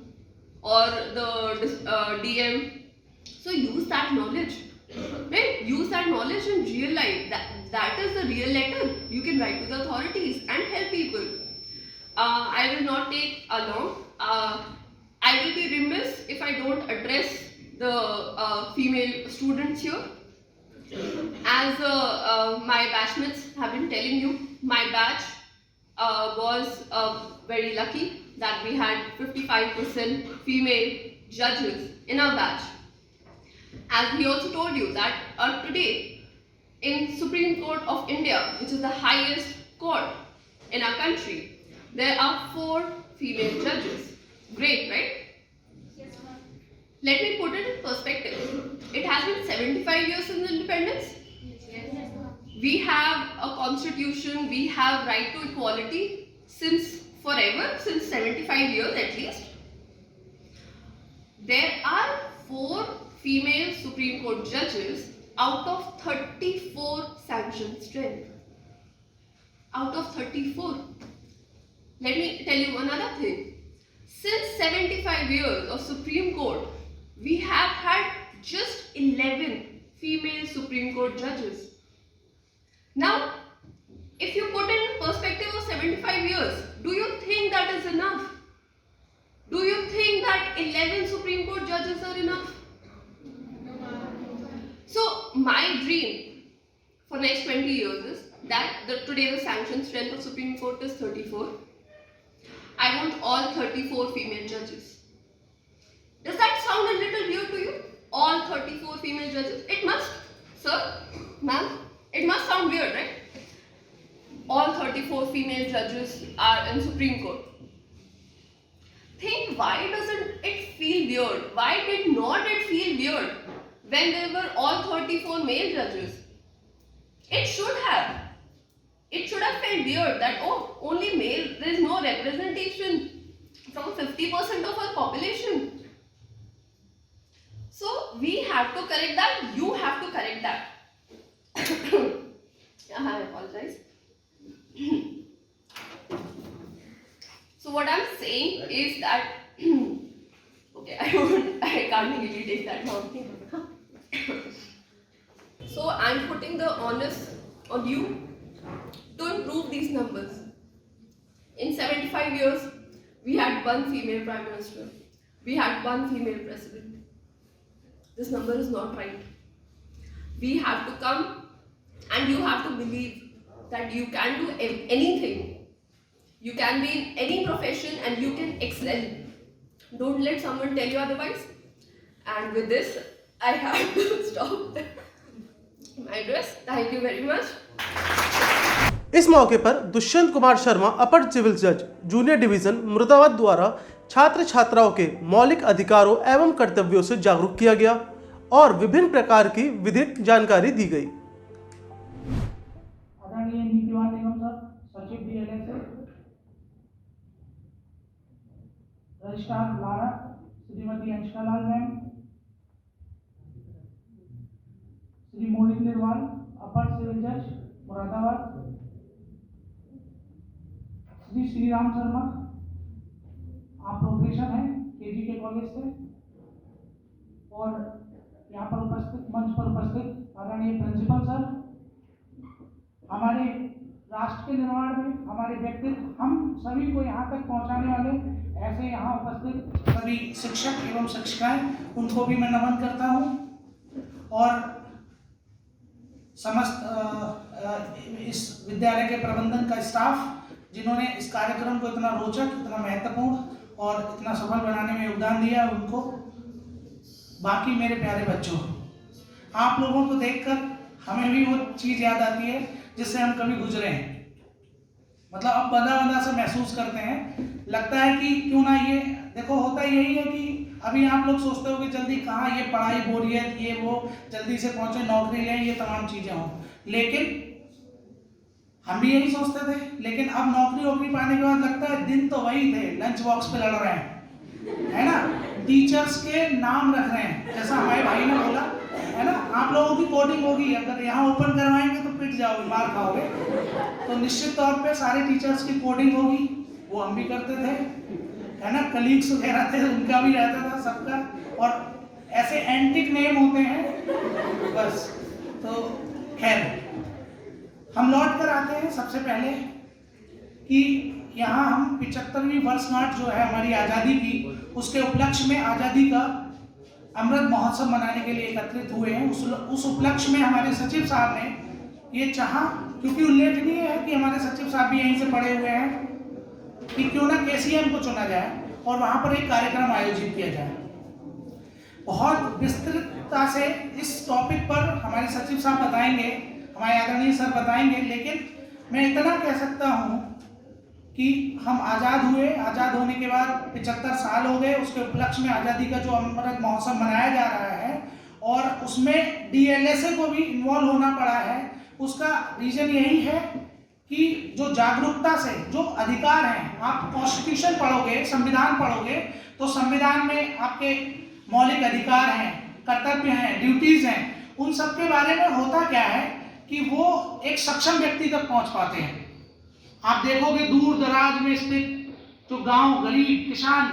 or the DM. So use that knowledge, right? Use that knowledge in real life. That is the real letter you can write to the authorities and help people. I will not take long. I will be remiss if I don't address the female students here. As my batchmates have been telling you, my batch was very lucky that we had 55% female judges in our batch. As we also told you that today in Supreme Court of India, which is the highest court in our country, there are 4 female judges. Great, right?
Yes, ma'am.
Let me put it in perspective. It has been 75 years since independence.
Yes, ma'am.
We have a constitution, we have right to equality since forever, since 75 years at least. There are 4 female Supreme Court judges out of 34 sanctioned strength. Out of 34. Let me tell you another thing. Since 75 years of Supreme Court, we have had just 11 female Supreme Court judges. Now, if you put it in perspective of 75 years, do you think that is enough? Do you think that 11 Supreme Court judges are enough? So, my dream for next 20 years is that today the sanctioned strength of Supreme Court is 34. I want all 34 female judges. Does that sound a little weird to you? All 34 female judges? It must, sir, ma'am, it must sound weird, right? All 34 female judges are in Supreme Court. Think, why doesn't it feel weird? Why did not it feel weird when there were all 34 male judges? It should have. It should have felt weird that, oh, only male, there is no representation from 50% of our population. So, we have to correct that, you have to correct that. I apologize. So, what I'm saying is that, okay, I can't really take that long. So, I'm putting the onus on you to improve these numbers. In 75 years, we had 1 female Prime Minister. We had 1 female President. This number is not right. We have to come and you have to believe that you can do anything. You can be in any profession and you can excel. Don't let someone tell you otherwise. And with this, I have to stop my address. Thank you very much.
इस मौके पर दुष्यंत कुमार शर्मा अपर civil जज junior division Moradabad द्वारा छात्र छात्राओं के मौलिक अधिकारों एवं कर्तव्यों से जागरूक किया गया और विभिन्न प्रकार की विधिक जानकारी दी गई।
आदरणीय नीतिवान निगम सर, सचिव D L S, registrar Lara Shrimati Anshika Lal ma'am, Shri Mohit Nirwal अपर सिविल जज मुरादाबाद, श्री श्रीराम शर्मा, आप प्रोफेसर हैं केजी के कॉलेज से, और यहाँ पर उपस्थित, मंच पर उपस्थित आदरणीय प्रिंसिपल सर, हमारे राष्ट्र के निर्माण में हमारे व्यक्तित्व, हम सभी को यहाँ तक पहुँचाने वाले ऐसे यहाँ उपस्थित सभी शिक्षक एवं शिक्षिकाएं, उनको भी मैं नमन करता हूँ। और समस्त इस विद्यालय के प्रबंधन का स्टाफ, जिन्होंने इस कार्यक्रम को इतना रोचक, इतना महत्वपूर्ण और इतना सफल बनाने में योगदान दिया, उनको, बाकी मेरे प्यारे बच्चों, आप लोगों को देखकर हमें भी वो चीज़ याद आती है जिससे हम कभी गुजरे हैं। मतलब अब बंधा बंधा से महसूस करते हैं, लगता है कि क्यों ना ये, देखो होता यही है कि अभी आप लोग सोचते हो कि जल्दी कहाँ ये पढ़ाई, बोरियत, ये वो, जल्दी से पहुंचे, नौकरी लें, ये तमाम चीजें हों, लेकिन हम भी यही सोचते थे। लेकिन अब नौकरी पाने के बाद लगता है दिन तो वही थे, लंच बॉक्स पे लड़ रहे हैं, है ना, टीचर्स के नाम रख रहे हैं, जैसा हमारे भाई ने बोला, है ना। आप लोगों की कोडिंग होगी, अगर यहाँ ओपन करवाएंगे तो पिट जाओगे, मार खाओगे। तो निश्चित तौर पे सारे टीचर्स की कोडिंग होगी, वो हम भी करते थे, है ना। कलीग्स वगैरह थे, उनका भी रहता था, सबका। और ऐसे एंटिक नेम होते हैं बस। तो खैर, हम लौट कर आते हैं सबसे पहले कि यहाँ हम 75वीं वर्षगांठ जो है हमारी आज़ादी की, उसके उपलक्ष्य में आज़ादी का अमृत महोत्सव मनाने के लिए एकत्रित हुए हैं। उस उपलक्ष्य में हमारे सचिव साहब ने ये चाहा, क्योंकि उल्लेखनीय है कि हमारे सचिव साहब भी यहीं से पढ़े हुए हैं, कि क्यों ना KCM को चुना जाए और वहाँ पर एक कार्यक्रम आयोजित किया जाए। बहुत विस्तृतता से इस टॉपिक पर हमारे सचिव साहब बताएंगे, हमारे आदरणीय सर बताएंगे, लेकिन मैं इतना कह सकता हूँ कि हम आज़ाद हुए, आज़ाद होने के बाद 75 साल हो गए, उसके उपलक्ष्य में आज़ादी का जो अमृत महोत्सव मनाया जा रहा है और उसमें DLSA को भी इन्वॉल्व होना पड़ा है। उसका रीज़न यही है कि जो जागरूकता से जो अधिकार हैं, आप कॉन्स्टिट्यूशन पढ़ोगे, संविधान पढ़ोगे, तो संविधान में आपके मौलिक अधिकार हैं, कर्तव्य हैं, ड्यूटीज़ हैं, उन सब के बारे में होता क्या है कि वो एक सक्षम व्यक्ति तक पहुंच पाते हैं। आप देखोगे दूर दराज में स्थित जो गांव, गरीब किसान,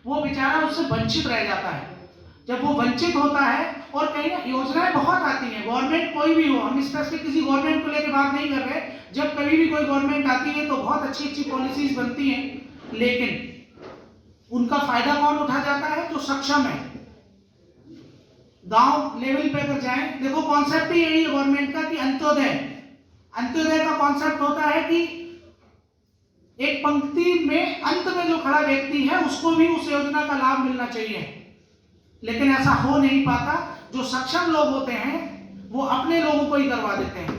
वो बेचारा उससे वंचित रह जाता है। जब वो वंचित होता है, और कहीं ना योजनाएं बहुत आती हैं, गवर्नमेंट कोई भी हो, हम स्पेसिफिक किसी गवर्नमेंट को लेकर बात नहीं कर रहे, जब कभी भी कोई गवर्नमेंट आती है तो बहुत अच्छी अच्छी पॉलिसीज बनती हैं, लेकिन उनका फायदा कौन उठा जाता है? जो सक्षम है। गांव लेवल पे अगर जाएं, देखो कॉन्सेप्ट ही यही है गवर्नमेंट का कि अंत्योदय का कॉन्सेप्ट होता है कि एक पंक्ति में अंत में जो खड़ा व्यक्ति है उसको भी उस योजना का लाभ मिलना चाहिए, लेकिन ऐसा हो नहीं पाता। जो सक्षम लोग होते हैं वो अपने लोगों को ही करवा देते हैं।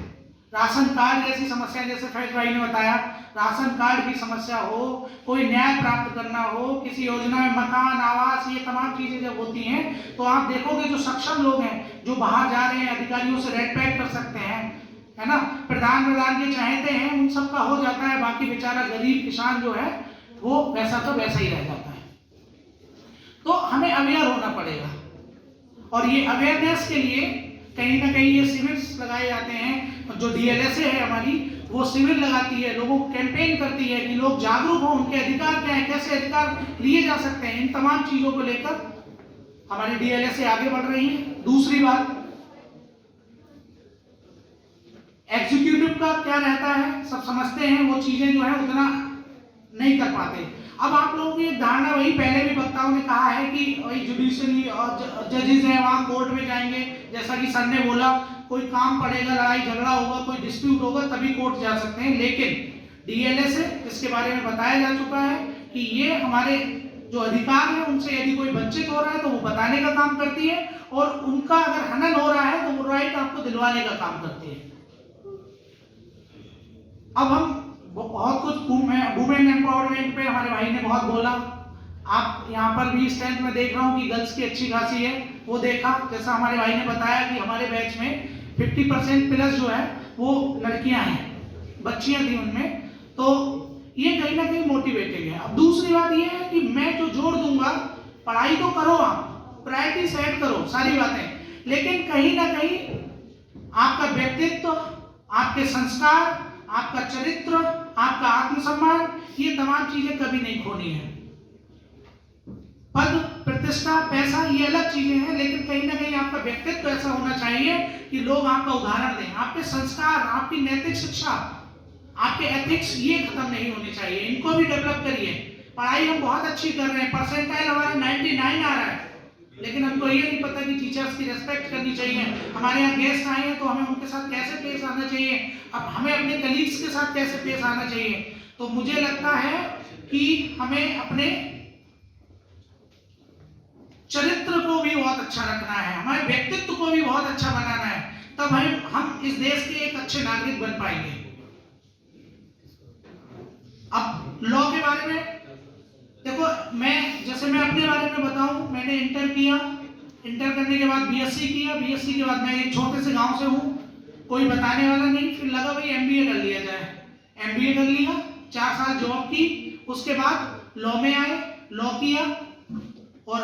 राशन कार्ड जैसी समस्या, जैसे फैज भाई ने बताया, राशन कार्ड की समस्या हो, कोई न्याय प्राप्त करना हो, किसी योजना में मकान, आवास, ये तमाम चीजें जब होती हैं तो आप देखोगे जो सक्षम लोग हैं, जो बाहर जा रहे हैं, अधिकारियों से रेट पैक कर सकते हैं, है ना, प्रधान के चाहते हैं, उन सब का हो जाता है। बाकी बेचारा गरीब किसान जो है वो वैसा तो वैसा ही रह जाता है। तो हमें अवेयर होना पड़ेगा, और ये अवेयरनेस के लिए कहीं ना कहीं ये शिविर लगाए जाते हैं। जो DLSA है हमारी, वो शिविर लगाती है, लोगों को कैंपेन करती है कि लोग जागरूक हों, उनके अधिकार क्या है, कैसे अधिकार लिए जा सकते हैं। इन तमाम चीजों को लेकर हमारी DLSA आगे बढ़ रही है। दूसरी बात, एग्जीक्यूटिव का क्या रहता है, सब समझते हैं, वो चीजें जो है उतना नहीं कर पाते। अब आप लोगों की धारणा, वही पहले भी वक्ताओं ने कहा है कि वही जुडिशरी और जजेस हैं, वहाँ कोर्ट में जाएंगे, जैसा कि सर ने बोला, कोई काम पड़ेगा, लड़ाई झगड़ा होगा, कोई डिस्प्यूट होगा, तभी कोर्ट जा सकते हैं। लेकिन DLSA, इसके बारे में बताया जा चुका है कि ये हमारे जो अधिकार है उनसे यदि कोई वंचित हो रहा है तो वो बताने का काम करती है, और उनका अगर हनन हो रहा है तो वो राइट आपको दिलवाने का काम करती है। अब हम बहुत कुछ वुमेन एम्पावरमेंट पे हमारे भाई ने बहुत बोला। आप यहाँ पर भी स्ट्रेंथ में देख रहा हूँ कि गर्ल्स की अच्छी खासी है, वो देखा। जैसा हमारे भाई ने बताया कि हमारे बैच में 50% प्लस जो है वो लड़कियां हैं, बच्चियां थी उनमें, तो ये कहीं ना कहीं मोटिवेटिंग है। अब दूसरी बात ये है कि मैं जो जोड़ दूंगा, पढ़ाई तो करो, आप प्रायोरिटी सेट करो, सारी बातें, लेकिन कहीं ना कहीं आपका व्यक्तित्व, आपके संस्कार, आपका चरित्र, आपका आत्मसम्मान, ये तमाम चीजें कभी नहीं खोनी है। पद, प्रतिष्ठा, पैसा, ये अलग चीजें हैं, लेकिन कहीं ना कहीं आपका व्यक्तित्व ऐसा होना चाहिए कि लोग आपका उदाहरण दें। आपके संस्कार, आपकी नैतिक शिक्षा, आपके एथिक्स, ये खत्म नहीं होने चाहिए, इनको भी डेवलप करिए। पढ़ाई हम बहुत अच्छी कर रहे हैं, परसेंटाइल हमारा 99 आ रहा है, लेकिन हमको ये नहीं पता कि टीचर्स की रेस्पेक्ट करनी चाहिए। हमारे यहाँ गेस्ट आए हैं तो हमें उनके साथ कैसे पेश आना चाहिए, अब हमें अपने कलीग्स के साथ कैसे पेश आना चाहिए। तो मुझे लगता है कि हमें अपने चरित्र को भी बहुत अच्छा रखना है, हमारे व्यक्तित्व को भी बहुत अच्छा बनाना है, तब हम इस देश के एक अच्छे नागरिक बन पाएंगे। अब लॉ के बारे में देखो, मैं अपने बारे में बताऊं, मैंने इंटर किया, इंटर करने के बाद बीएससी किया, बीएससी के बाद मैं एक छोटे से गांव से हूं, कोई बताने वाला नहीं, फिर लगा भाई एमबीए कर लिया जाए, एमबीए कर लिया, 4 साल जॉब की, उसके बाद लॉ में आए, लॉ किया और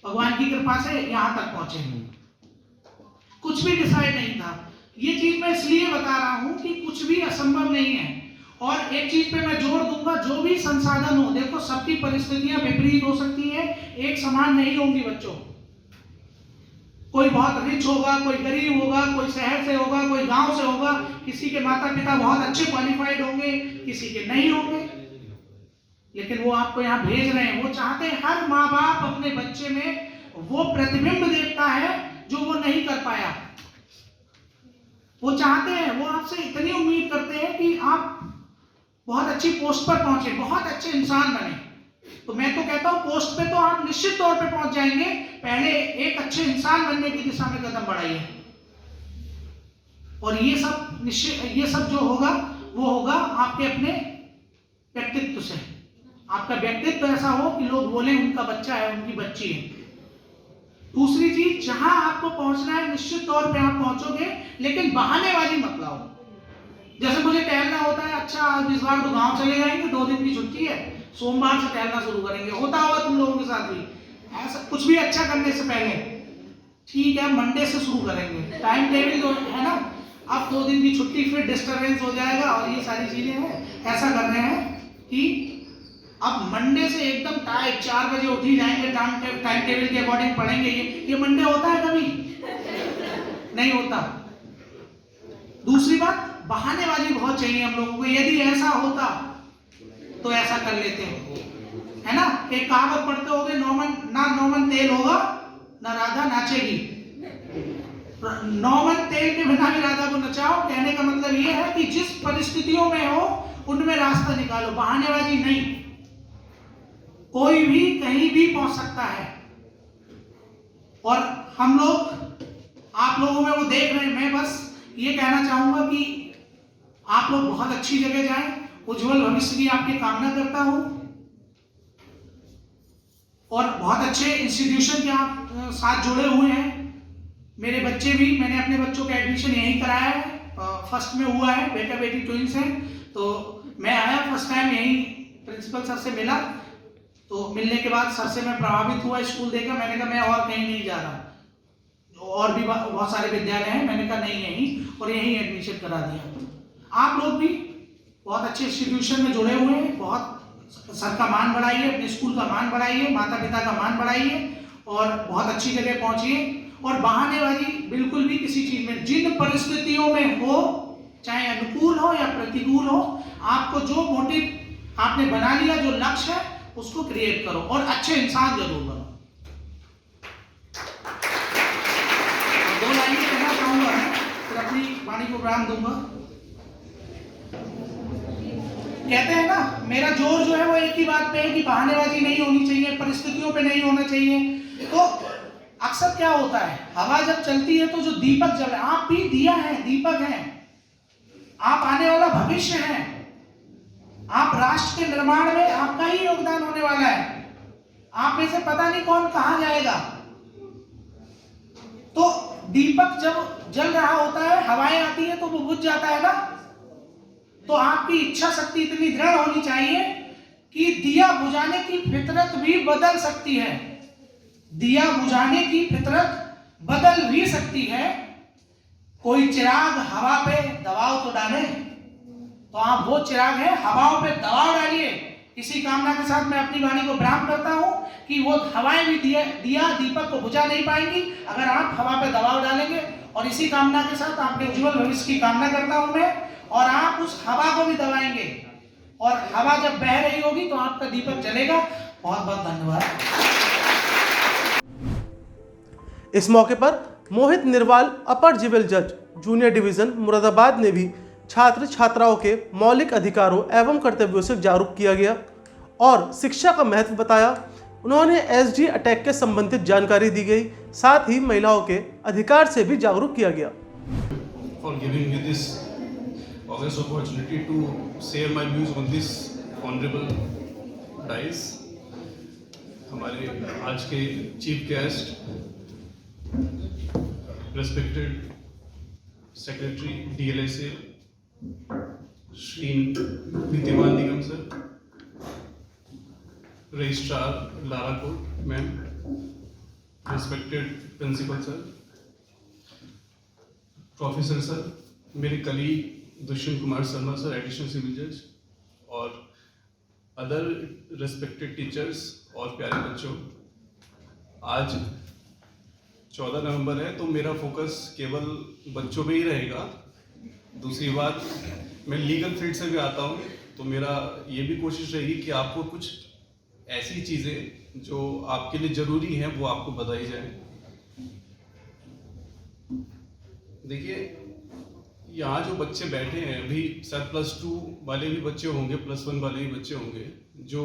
भगवान की कृपा से यहाँ तक पहुंचे। कुछ भी डिसाइड नहीं था। ये चीज मैं इसलिए बता रहा हूं कि कुछ भी असंभव नहीं है। और एक चीज पे मैं जोर दूंगा, जो भी संसाधन हो, देखो सबकी परिस्थितियां विपरीत हो सकती हैं, एक समान नहीं होंगी बच्चों। कोई बहुत रिच होगा, कोई गरीब होगा, कोई शहर से होगा, कोई गांव से होगा, किसी के माता पिता बहुत अच्छे क्वालिफाइड होंगे, किसी के नहीं होंगे, लेकिन वो आपको यहाँ भेज रहे हैं। वो चाहते हैं, हर माँ बाप अपने बच्चे में वो प्रतिबिंब देखता है जो वो नहीं कर पाया। वो चाहते हैं, वो आपसे इतनी उम्मीद करते हैं कि आप बहुत अच्छी पोस्ट पर पहुंचे, बहुत अच्छे इंसान बने। तो मैं तो कहता हूं, पोस्ट पे तो आप निश्चित तौर पे पहुंच जाएंगे, पहले एक अच्छे इंसान बनने की दिशा में कदम बढ़ाइए। और ये सब जो होगा वो होगा आपके अपने व्यक्तित्व से। आपका व्यक्तित्व ऐसा हो कि लोग बोले उनका बच्चा है, उनकी बच्ची है। दूसरी चीज, जहां आपको पहुंचना है निश्चित तौर पे आप पहुंचोगे, लेकिन बहानेबाजी मत लाओ। जैसे मुझे टहलना होता है, अच्छा आज इस बार तो गांव चले जाएंगे, 2 दिन की छुट्टी है, सोमवार से टहलना शुरू करेंगे। होता होगा तुम लोगों के साथ भी ऐसा। कुछ भी अच्छा करने से पहले ठीक है, मंडे से शुरू करेंगे, टाइम टेबल तो है ना, अब 2 दिन की छुट्टी, फिर डिस्टर्बेंस हो जाएगा और ये सारी चीजें हैं। ऐसा कर रहे हैं कि अब मंडे से एकदम टाइट 4 बजे उठ ही जाएंगे, टाइम टेबल के अकॉर्डिंग पढ़ेंगे। ये मंडे होता है कभी? नहीं होता। दूसरी बात, बहानेबाजी बहुत चाहिए हम लोगों को। यदि ऐसा होता तो ऐसा कर लेते हैं, है ना। एक कहावत पढ़ते होगे, नौमन तेल होगा ना राधा नाचेगी। नौमन तेल के बिना भी राधा को नचाओ। कहने का मतलब ये है कि जिस परिस्थितियों में हो उनमें रास्ता निकालो, बहानेबाजी नहीं। कोई भी कहीं भी पहुंच सकता है और हम लोग, आप लोगों में वो देख रहे हैं। मैं बस ये कहना चाहूंगा कि आप लोग बहुत अच्छी जगह जाएं, उज्जवल भविष्य की आपकी कामना करता हूं और बहुत अच्छे इंस्टीट्यूशन के आप साथ जुड़े हुए हैं। मेरे बच्चे भी, मैंने अपने बच्चों का एडमिशन यहीं कराया है, फर्स्ट में हुआ है, बेटा बेटी ट्विंस हैं। तो मैं आया फर्स्ट टाइम, यहीं प्रिंसिपल सर से मिला, तो मिलने के बाद सर से मैं प्रभावित हुआ, स्कूल देखा, मैंने कहा मैं और कहीं नहीं जा रहा, और भी बहुत सारे विद्यालय हैं, मैंने कहा नहीं यहीं, और यहीं एडमिशन करा दिया। आप लोग भी बहुत अच्छे इंस्टीट्यूशन में जुड़े हुए हैं, बहुत सर का मान बढ़ाइए, अपने स्कूल का मान बढ़ाइए, माता पिता का मान बढ़ाइए और बहुत अच्छी जगह पहुंचिए। और बहानेबाजी बिल्कुल भी किसी चीज में, जिन परिस्थितियों में हो, चाहे अनुकूल हो या प्रतिकूल हो, आपको जो मोटिव आपने बना लिया, जो लक्ष्य है, उसको क्रिएट करो और अच्छे इंसान जरूर बनो। 2 लाइनें कहना चाहूंगा, फिर अपनी वाणी को विराम दूंगा। कहते हैं ना, मेरा जोर जो है वो एक ही बात पे है कि बहानेबाजी नहीं होनी चाहिए, परिस्थितियों पे नहीं होना चाहिए। तो अक्सर क्या होता है, हवा जब चलती है तो जो दीपक जल, आप भी दिया है, दीपक हैं, आप आने वाला भविष्य हैं, आप राष्ट्र के निर्माण में आपका ही योगदान होने वाला है। आप में से पता नहीं कौन कहां जाएगा। तो दीपक जब जल रहा होता है, हवाएं आती है तो वो बुझ जाता है ना। तो आपकी इच्छा शक्ति इतनी दृढ़ होनी चाहिए कि दिया बुझाने की फितरत भी बदल सकती है। दिया बुझाने की फितरत बदल भी सकती है। कोई चिराग हवा पे दबाव तो डाले, तो आप वो चिराग है, हवाओं पे दबाव डालिए। इसी कामना के साथ मैं अपनी वाणी को विराम करता हूं कि वो हवाएं भी दिया दीपक को बुझा नहीं पाएंगी अगर आप हवा पे दबाव डालेंगे। और इसी कामना के साथ आपके उज्जवल भविष्य की कामना करता हूं मैं, और आप उस हवा को भी दबाएंगे और हवा जब बह रही होगी तो आपका दीपक जलेगा। बहुत बहुत धन्यवाद।
इस मौके पर मोहित निर्वाल, अपर जिवेल जज, जूनियर डिवीजन मुरादाबाद ने भी छात्र छात्राओं के मौलिक अधिकारों एवं कर्तव्यों से जागरूक किया गया और शिक्षा का महत्व बताया। उन्होंने एसडी अटैक के संबंधित जानकारी दी गई, साथ ही महिलाओं के अधिकार से भी जागरूक किया गया।
For giving me this august opportunity to share my views on this honorable dais. हमारे आज के chief guest respected secretary DLSA Shri Nitiman Nigam sir, registrar Larakot ma'am, respected principal sir, professor sir, मेरे colleague Dushyant Kumar Sharma sir additional civil जज, और other respected teachers और प्यारे बच्चों, आज 14 नवंबर है तो मेरा फोकस केवल बच्चों पे ही रहेगा। दूसरी बात, मैं लीगल फील्ड से भी आता हूँ तो मेरा ये भी कोशिश रहेगी कि आपको कुछ ऐसी चीज़ें जो आपके लिए ज़रूरी हैं वो आपको बताई जाए। देखिए, यहाँ जो बच्चे बैठे हैं अभी शायद +2 वाले भी बच्चे होंगे, +1 वाले भी बच्चे होंगे, जो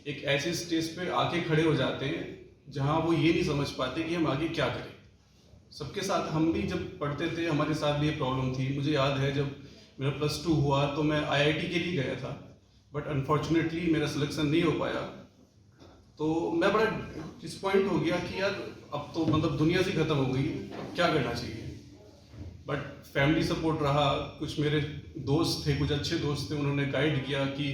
एक ऐसे स्टेज पे आके खड़े हो जाते हैं जहाँ वो ये नहीं समझ पाते कि हम आगे क्या करें। सबके साथ हम भी जब पढ़ते थे हमारे साथ भी ये प्रॉब्लम थी। मुझे याद है जब मेरा +2 हुआ तो मैं IIT के लिए गया था, बट अनफॉर्चुनेटली मेरा सिलेक्शन नहीं हो पाया। तो मैं बड़ा डिसपॉइंट हो गया कि यार अब तो मतलब दुनिया से ख़त्म हो गई, अब क्या करना चाहिए। बट फैमिली सपोर्ट रहा, कुछ मेरे दोस्त थे, कुछ अच्छे दोस्त थे, उन्होंने गाइड किया कि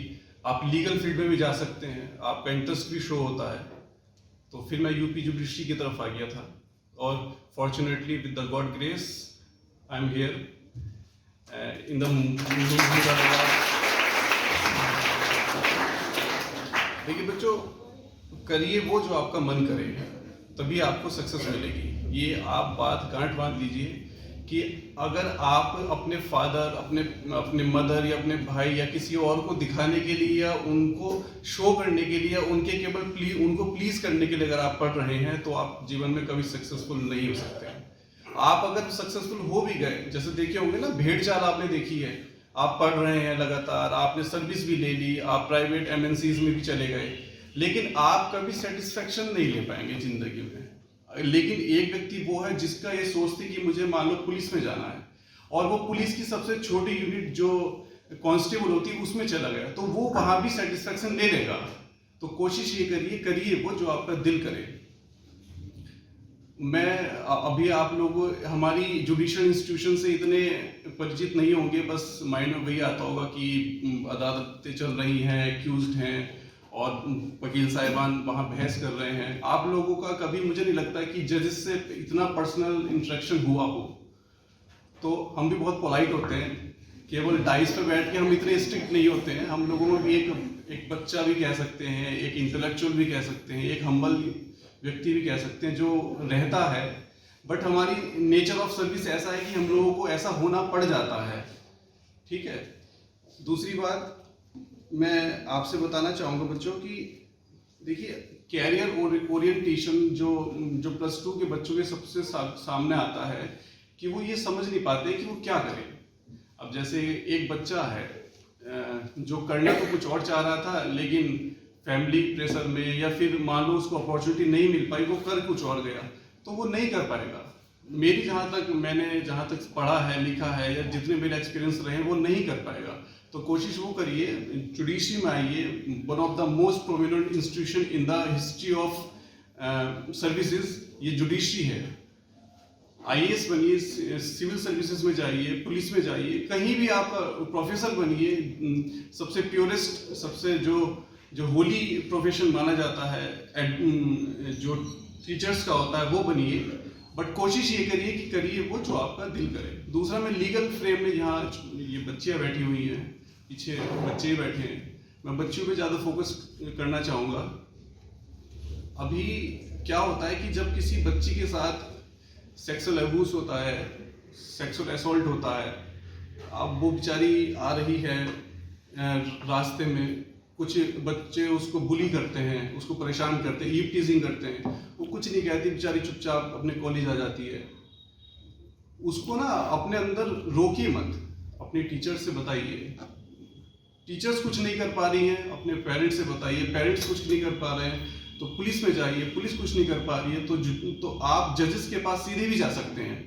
आप लीगल फील्ड में भी जा सकते हैं, आपका इंटरेस्ट भी शो होता है। तो फिर मैं यूपी जुडिशरी की तरफ आ गया था और fortunately with the God grace I am here in the. देखिए बच्चों, करिए वो जो आपका मन करे, तभी आपको सक्सेस मिलेगी। ये आप बात गांठ बांध लीजिए कि अगर आप अपने फादर, अपने मदर या अपने भाई या किसी और को दिखाने के लिए या उनको शो करने के लिए या उनके केवल उनको प्लीज करने के लिए अगर आप पढ़ रहे हैं तो आप जीवन में कभी सक्सेसफुल नहीं हो सकते। आप अगर सक्सेसफुल हो भी गए, जैसे देखे होंगे ना भेड़ चाल आपने देखी है, आप पढ़ रहे हैं लगातार, आपने सर्विस भी ले ली, आप प्राइवेट MNCs में भी चले गए, लेकिन आप कभी सेटिस्फेक्शन नहीं ले पाएंगे जिंदगी में। लेकिन एक व्यक्ति वो है जिसका ये सोचती कि मुझे मान लो पुलिस में जाना है और वो पुलिस की सबसे छोटी यूनिट जो कांस्टेबल होती है उसमें चला गया, तो वो वहां भी सेटिस्फेक्शन ले लेगा। तो कोशिश ये करिए वो जो आपका दिल करे। मैं अभी आप लोग हमारी जुडिशियल इंस्टीट्यूशन से इतने परिचित नहीं होंगे, बस माइंड में वही आता होगा कि अदालतें चल रही हैं, एक्यूज्ड हैं और वकील साहिबान वहाँ बहस कर रहे हैं। आप लोगों का कभी मुझे नहीं लगता कि जजेस से इतना पर्सनल इंटरेक्शन हुआ हो। तो हम भी बहुत पोलाइट होते हैं, केवल डाइस पे बैठ के हम इतने स्ट्रिक्ट नहीं होते हैं। हम लोगों में भी एक बच्चा भी कह सकते हैं, एक इंटेलेक्चुअल भी कह सकते हैं, एक हम्बल व्यक्ति भी कह सकते हैं जो रहता है। बट हमारी नेचर ऑफ सर्विस ऐसा है कि हम लोगों को ऐसा होना पड़ जाता है। ठीक है। दूसरी बात मैं आपसे बताना चाहूँगा बच्चों कि देखिए, कैरियर ओरिएंटेशन जो +2 के बच्चों के सबसे सामने आता है कि वो ये समझ नहीं पाते कि वो क्या करें। अब जैसे एक बच्चा है जो करने को कुछ और चाह रहा था, लेकिन फैमिली प्रेशर में या फिर मान लो उसको अपॉर्चुनिटी नहीं मिल पाई, वो कर कुछ और गया, तो वो नहीं कर पाएगा। मैंने जहाँ तक पढ़ा है, लिखा है या जितने मेरे एक्सपीरियंस रहे हैं, वो नहीं कर पाएगा। तो कोशिश वो करिए, जुडिशरी में आइए, one of the most prominent institution in the history of services ये जुडिशरी है। IAS बनिए, सिविल सर्विसेज में जाइए, पुलिस में जाइए, कहीं भी आप प्रोफेसर बनिए। सबसे प्योरेस्ट, सबसे जो होली प्रोफेशन माना जाता है जो टीचर्स का होता है वो बनिए। बट कोशिश ये करिए कि करिए वो जो आपका दिल करे। दूसरा, मैं लीगल फ्रेम में, यहाँ ये बच्चियाँ बैठी हुई हैं, पीछे बच्चे बैठे हैं, मैं बच्चियों पे ज़्यादा फोकस करना चाहूँगा। अभी क्या होता है कि जब किसी बच्ची के साथ सेक्सुअल अब्यूज होता है, सेक्सुअल असॉल्ट होता है, अब वो बेचारी आ रही है रास्ते में, कुछ बच्चे उसको बुली करते हैं, उसको परेशान करते हैं, ईव टीजिंग करते हैं, वो कुछ नहीं कहती, बेचारी चुपचाप अपने कॉलेज आ जाती है। उसको ना अपने अंदर रोकिए मत, अपने टीचर से बताइए। टीचर्स कुछ नहीं कर पा रही हैं, अपने पेरेंट्स से बताइए। पेरेंट्स कुछ नहीं कर पा रहे हैं तो पुलिस में जाइए। पुलिस कुछ नहीं कर पा रही है तो आप जजेस के पास सीधे भी जा सकते हैं।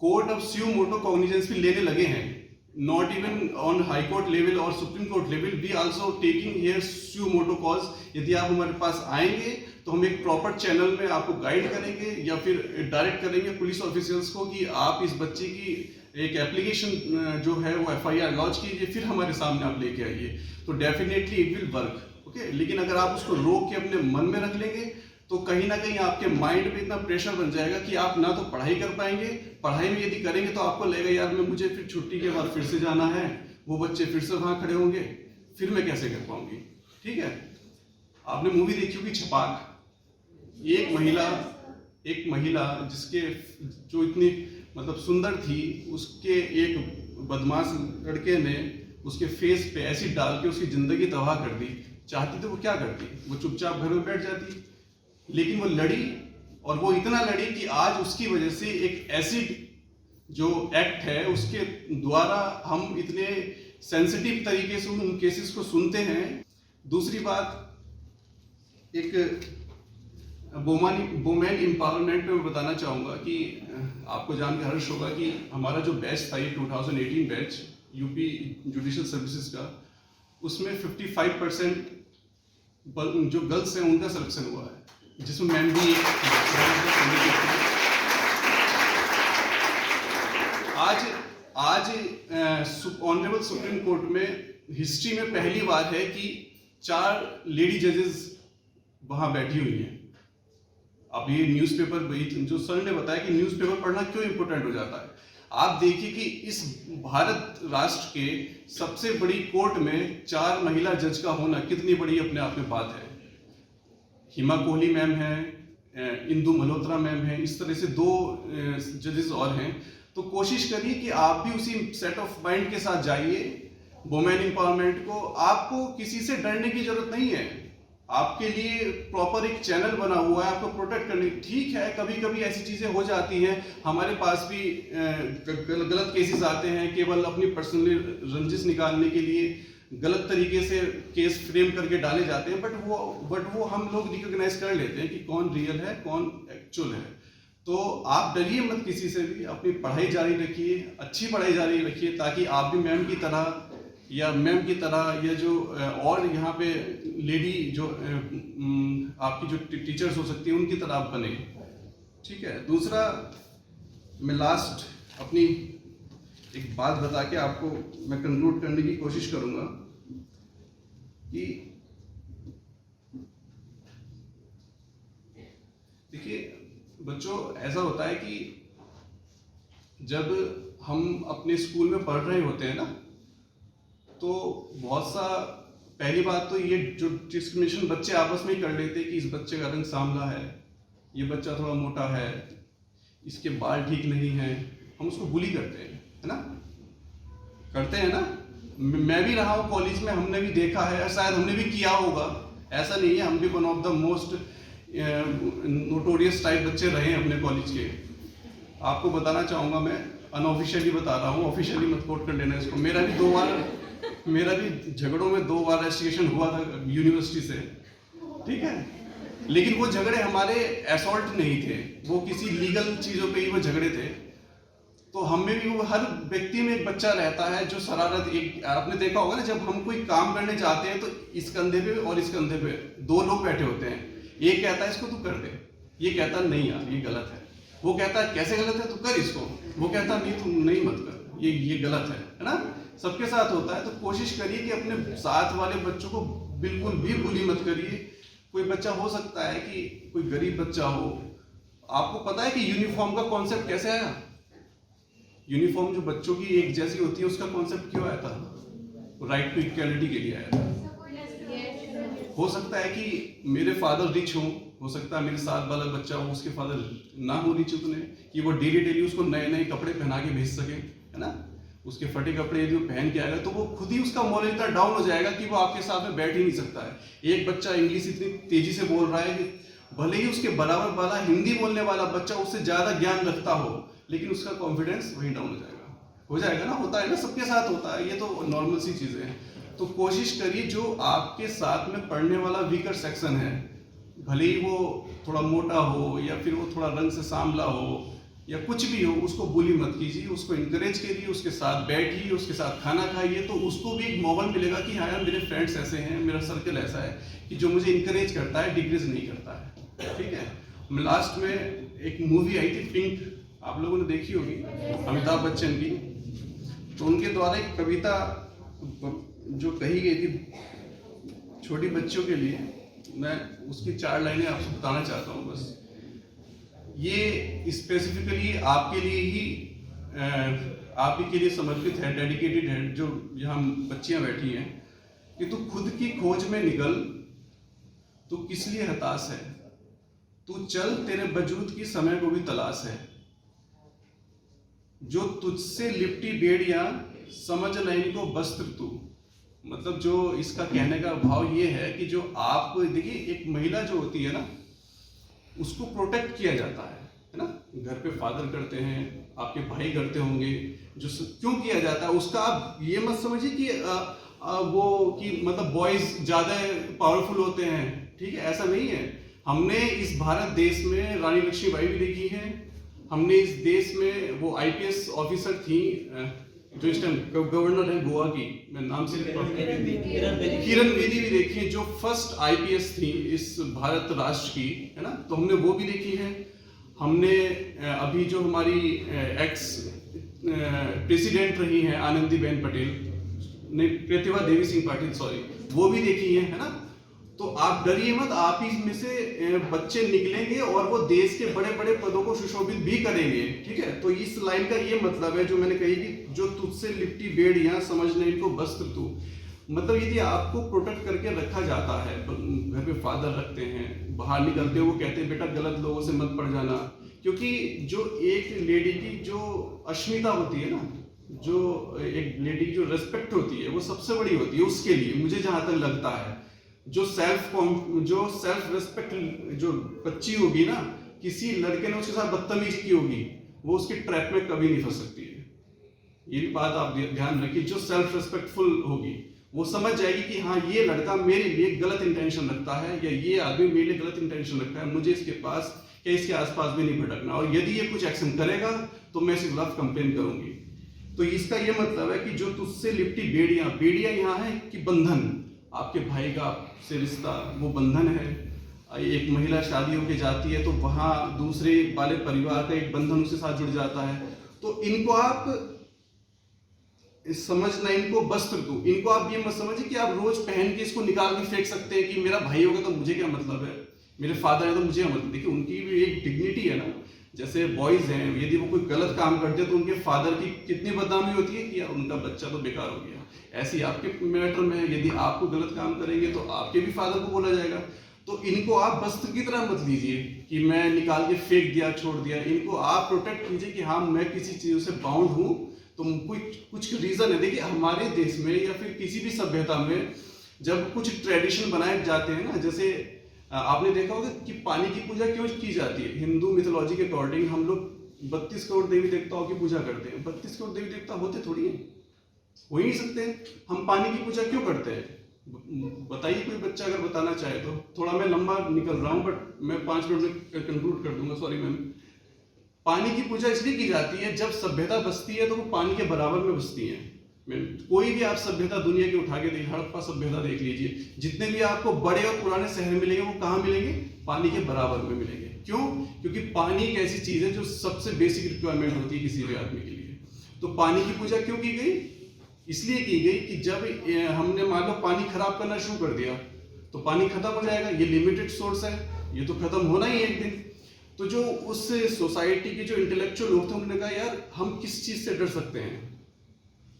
कोर्ट अब स्यू मोटो कॉग्निजेंस भी लेने लगे हैं। not even on high court level or supreme court level, we also taking here suo motu cause. यदि आप हमारे पास आएंगे तो हम एक प्रॉपर चैनल में आपको गाइड करेंगे या फिर डायरेक्ट करेंगे पुलिस ऑफिसर्स को कि आप इस बच्चे की एक एप्लीकेशन जो है वो FIR लॉन्च कीजिए, फिर हमारे सामने आप लेके आइए, तो definitely it will work. Okay, लेकिन अगर आप उसको रोक के अपने मन में रख लेंगे तो कहीं ना कहीं आपके माइंड पे इतना प्रेशर बन जाएगा कि आप ना तो पढ़ाई कर पाएंगे, पढ़ाई में यदि करेंगे तो आपको लगेगा यार मैं मुझे फिर छुट्टी के बाद फिर से जाना है, वो बच्चे फिर से वहाँ खड़े होंगे, फिर मैं कैसे कर पाऊंगी। ठीक है, आपने मूवी देखी होगी छपाक, एक महिला जिसके जो इतनी मतलब सुंदर थी, उसके एक बदमाश लड़के ने उसके फेस पे एसिड डाल के उसकी जिंदगी तबाह कर दी। चाहती तो वो क्या करती, वो चुपचाप घर में बैठ जाती, लेकिन वो लड़ी, और वो इतना लड़ी कि आज उसकी वजह से एक एसिड जो एक्ट है उसके द्वारा हम इतने सेंसिटिव तरीके से उन केसेस को सुनते हैं। दूसरी बात, एक वुमेन एम्पावरमेंट में बताना चाहूँगा कि आपको जानकर हर्ष होगा कि हमारा जो बैच था ये 2018 बैच यूपी जुडिशल सर्विसेज का, उसमें 55% जो गर्ल्स हैं उनका सिलेक्शन हुआ है, जिसमें मैम भी आज ऑनरेबल सुप्रीम कोर्ट में हिस्ट्री में पहली बार है कि 4 लेडी जजेस वहां बैठी हुई हैं। अब ये न्यूज़पेपर, जो सर ने बताया कि न्यूज़पेपर पढ़ना क्यों इंपॉर्टेंट हो जाता है, आप देखिए कि इस भारत राष्ट्र के सबसे बड़ी कोर्ट में 4 महिला जज का होना कितनी बड़ी अपने आप में बात है। हिमा कोहली मैम है, इंदु मल्होत्रा मैम है, इस तरह से 2 जजेस और हैं। तो कोशिश करिए कि आप भी उसी सेट ऑफ माइंड के साथ जाइए वुमेन एम्पावरमेंट को। आपको किसी से डरने की जरूरत नहीं है, आपके लिए प्रॉपर एक चैनल बना हुआ है आपको प्रोटेक्ट करने। ठीक है, कभी कभी ऐसी चीजें हो जाती हैं, हमारे पास भी गलत केसेस आते हैं, केवल अपनी पर्सनली रंजिश निकालने के लिए गलत तरीके से केस फ्रेम करके डाले जाते हैं, बट वो हम लोग रिकॉग्नाइज कर लेते हैं कि कौन रियल है कौन एक्चुअल है। तो आप डरिए मत किसी से भी, अपनी पढ़ाई जारी रखिए, अच्छी पढ़ाई जारी रखिए, ताकि आप भी मैम की तरह या जो और यहाँ पे लेडी जो आपकी जो टीचर्स हो सकती है उनकी तरह आप बने। ठीक है, दूसरा मैं लास्ट अपनी एक बात बता के आपको मैं कंक्लूड करने की कोशिश करूंगा कि देखिए बच्चों, ऐसा होता है कि जब हम अपने स्कूल में पढ़ रहे होते हैं ना, तो बहुत सा पहली बात तो ये जो डिस्क्रिमिनेशन बच्चे आपस में ही कर लेते हैं कि इस बच्चे का रंग सांवला है, ये बच्चा थोड़ा मोटा है, इसके बाल ठीक नहीं है, हम उसको बुली करते हैं, है ना, करते हैं ना। मैं भी रहा हूँ कॉलेज में, हमने भी देखा है, शायद हमने भी किया होगा, ऐसा नहीं है, हम भी one of the most notorious type बच्चे रहे हैं अपने कॉलेज के। आपको बताना चाहूँगा, मैं अनऑफिशियली बता रहा हूँ, ऑफिशियली मत कोट कर लेना इसको। मेरा भी झगड़ों में 2 बार रजिस्ट्रेशन हुआ था यूनिवर्सिटी से, ठीक है, लेकिन वो झगड़े हमारे असॉल्ट नहीं थे, वो किसी लीगल चीज़ों पे ही वो झगड़े थे। तो हम में भी वो हर व्यक्ति में एक बच्चा रहता है जो शरारत, एक आपने देखा होगा ना, जब हम कोई काम करने जाते हैं तो इस कंधे पे और इस कंधे पे 2 लोग बैठे होते हैं, एक कहता है इसको तू कर दे, ये कहता नहीं यार ये गलत है, वो कहता है कैसे गलत है, तू कर इसको, वो कहता नहीं तू नहीं मत कर, ये गलत है ना। सबके साथ होता है। तो कोशिश करिए कि अपने साथ वाले बच्चों को बिल्कुल भी बुली मत करिए। कोई बच्चा हो सकता है कि कोई गरीब बच्चा हो, आपको पता है कि यूनिफॉर्म का कॉन्सेप्ट कैसे आया? यूनिफॉर्म जो बच्चों की एक जैसी होती है उसका कॉन्सेप्ट क्यों आया था? राइट टू इक्वालिटी के लिए आया था। हो सकता है कि मेरे फादर रिच हो सकता है मेरे साथ वाला बच्चा हो, उसके फादर ना हो रिच उतने कि वो डेली उसको नए नए कपड़े पहना के भेज सके, है ना। उसके फटे कपड़े यदि वो पहन के आएगा तो वो खुद ही उसका मोरल इतना डाउन हो जाएगा कि वो आपके साथ में बैठ ही नहीं सकता है। एक बच्चा इंग्लिश इतनी तेजी से बोल रहा है कि भले ही उसके बराबर वाला हिंदी बोलने वाला बच्चा उससे ज्यादा ज्ञान रखता हो, लेकिन उसका कॉन्फिडेंस वहीं डाउन हो जाएगा ना। होता है ना, सबके साथ होता है, ये तो नॉर्मल सी चीजें हैं। तो कोशिश करिए जो आपके साथ में पढ़ने वाला वीकर सेक्शन है, भले ही वो थोड़ा मोटा हो या फिर वो थोड़ा रंग से सांवला हो या कुछ भी हो, उसको बुली मत कीजिए, उसको इंकरेज करिए, उसके साथ बैठिए, उसके साथ खाना खाइए, तो उसको भी एक मोबल मिलेगा कि हाँ यार मेरे फ्रेंड्स ऐसे हैं, मेरा सर्कल ऐसा है कि जो मुझे इंकरेज करता है, डिक्रेज नहीं करता है। ठीक है। लास्ट में एक मूवी आई थी पिंक, आप लोगों ने देखी होगी, अमिताभ बच्चन की। तो उनके द्वारा एक कविता जो कही गई थी छोटी बच्चों के लिए, मैं उसकी 4 लाइनें आपसे बताना चाहता हूँ। बस ये स्पेसिफिकली आपके लिए ही आप ही के लिए समर्पित है, डेडिकेटेड है, जो यहाँ बच्चियाँ बैठी हैं, कि तू खुद की खोज में निकल, तू किस लिए हताश है, तू चल तेरे वजूद की समय को भी तलाश है, जो तुझसे लिपटी बेड़ियां समझ न इनको वस्त्र तू। मतलब जो इसका कहने का भाव ये है कि जो आपको देखिए, एक महिला जो होती है ना, उसको प्रोटेक्ट किया जाता है ना। घर पे फादर करते हैं, आपके भाई करते होंगे, जो क्यों किया जाता है उसका आप ये मत समझिए कि वो कि मतलब बॉयज ज्यादा पावरफुल होते हैं। ठीक है, ऐसा नहीं है। हमने इस भारत देश में रानी लक्ष्मीबाई भी देखी है, हमने इस देश में वो IPS ऑफिसर थी जो इस टाइम गवर्नर है गोवा की, मैं नाम से किरण बेदी भी देखी है, जो फर्स्ट IPS थी इस भारत राष्ट्र की, है ना। तो हमने वो भी देखी है। हमने अभी जो हमारी एक्स प्रेसिडेंट रही हैं आनंदीबेन पटेल, नहीं प्रतिभा देवी सिंह पाटिल, सॉरी, वो भी देखी है ना। तो आप डरिए मत, आप ही में से बच्चे निकलेंगे और वो देश के बड़े बड़े पदों को सुशोभित भी करेंगे। ठीक है। तो इस लाइन का ये मतलब है जो मैंने कही कि जो तुझसे लिपटी बेड़ियां समझने इनको वस्त्र तू। मतलब यदि आपको प्रोटेक्ट करके रखा जाता है, घर पे फादर रखते हैं, बाहर निकलते हो वो कहते हैं बेटा गलत लोगों से मत पड़ जाना, क्योंकि जो एक लेडी की जो अस्मिता होती है ना, जो एक लेडी की जो रेस्पेक्ट होती है, वो सबसे बड़ी होती है उसके लिए, मुझे जहां तक लगता है। जो सेल्फ रेस्पेक्ट जो बच्ची होगी ना, किसी लड़के ने उसके साथ बदतमीजी की होगी, वो उसकी ट्रैप में कभी नहीं फंस सकती है। ये भी बात आप ध्यान रखिए। जो सेल्फ रेस्पेक्टफुल होगी वो समझ जाएगी कि हाँ ये लड़का मेरे लिए गलत इंटेंशन रखता है, या ये आदमी मेरे लिए गलत इंटेंशन रखता है, मुझे इसके पास या इसके आसपास भी नहीं भटकना, और यदि ये कुछ एक्शन करेगा तो मैं इसके खिलाफ कंप्लेन करूंगी। तो इसका ये मतलब है कि जो तुझसे लिपटी बेड़ियां यहाँ है कि बंधन, आपके भाई का से रिश्ता, वो बंधन है। एक महिला शादी होके जाती है तो वहां दूसरे वाले परिवार का एक बंधन उसके साथ जुड़ जाता है। तो इनको आप समझना, इनको वस्त्र दो। इनको आप ये मत समझिए कि आप रोज पहन के इसको निकाल के फेंक सकते हैं कि मेरा भाई होगा तो मुझे क्या मतलब है, मेरे फादर है तो मुझे मतलब। देखिए उनकी भी एक डिग्निटी है ना। जैसे बॉयज हैं, यदि वो कोई गलत काम करते हैं तो उनके फादर की कितनी बदनामी होती है कि यार उनका बच्चा तो बेकार हो गया। ऐसी आपके मैटर में है, यदि आपको गलत काम करेंगे तो आपके भी फादर को बोला जाएगा। तो इनको आप वस्त्र की तरह मत लीजिए कि मैं निकाल के फेंक दिया, छोड़ दिया। इनको आप प्रोटेक्ट कीजिए कि हाँ मैं किसी चीजों से बाउंड हूँ, तो कुछ रीजन है। देखिए हमारे देश में या फिर किसी भी सभ्यता में जब कुछ ट्रेडिशन बनाए जाते हैं ना, जैसे आपने देखा होगा कि पानी की पूजा क्यों की जाती है। हिंदू मिथोलॉजी के अकॉर्डिंग हम लोग 32 करोड़ देवी देवताओं की पूजा करते हैं। 32 करोड़ देवी देवता होते थोड़ी हैं, हो ही नहीं सकते। हम पानी की पूजा क्यों करते हैं बताइए, कोई बच्चा अगर बताना चाहे तो। थोड़ा मैं लंबा निकल रहा हूँ बट मैं 5 मिनट में कंक्लूड कर दूंगा, सॉरी मैम। पानी की पूजा इसलिए की जाती है, जब सभ्यता बसती है तो वो पानी के बराबर में बसती है। कोई भी आप सभ्यता दुनिया की उठा के देखिए, हड़प्पा सभ्यता देख लीजिए, जितने भी आपको बड़े और पुराने शहर मिलेंगे वो कहाँ मिलेंगे, पानी के बराबर में मिलेंगे। क्यों? क्योंकि पानी एक ऐसी चीज है जो सबसे बेसिक रिक्वायरमेंट होती है किसी भी आदमी के लिए। तो पानी की पूजा क्यों की गई? इसलिए की गई कि जब हमने मान लो पानी खराब करना शुरू कर दिया तो पानी खत्म हो जाएगा। ये लिमिटेड सोर्स है, ये तो खत्म होना ही है एक दिन। तो जो उस सोसाइटी के जो इंटेलेक्चुअल लोग थे उन्होंने कहा यार हम किस चीज से डर सकते हैं,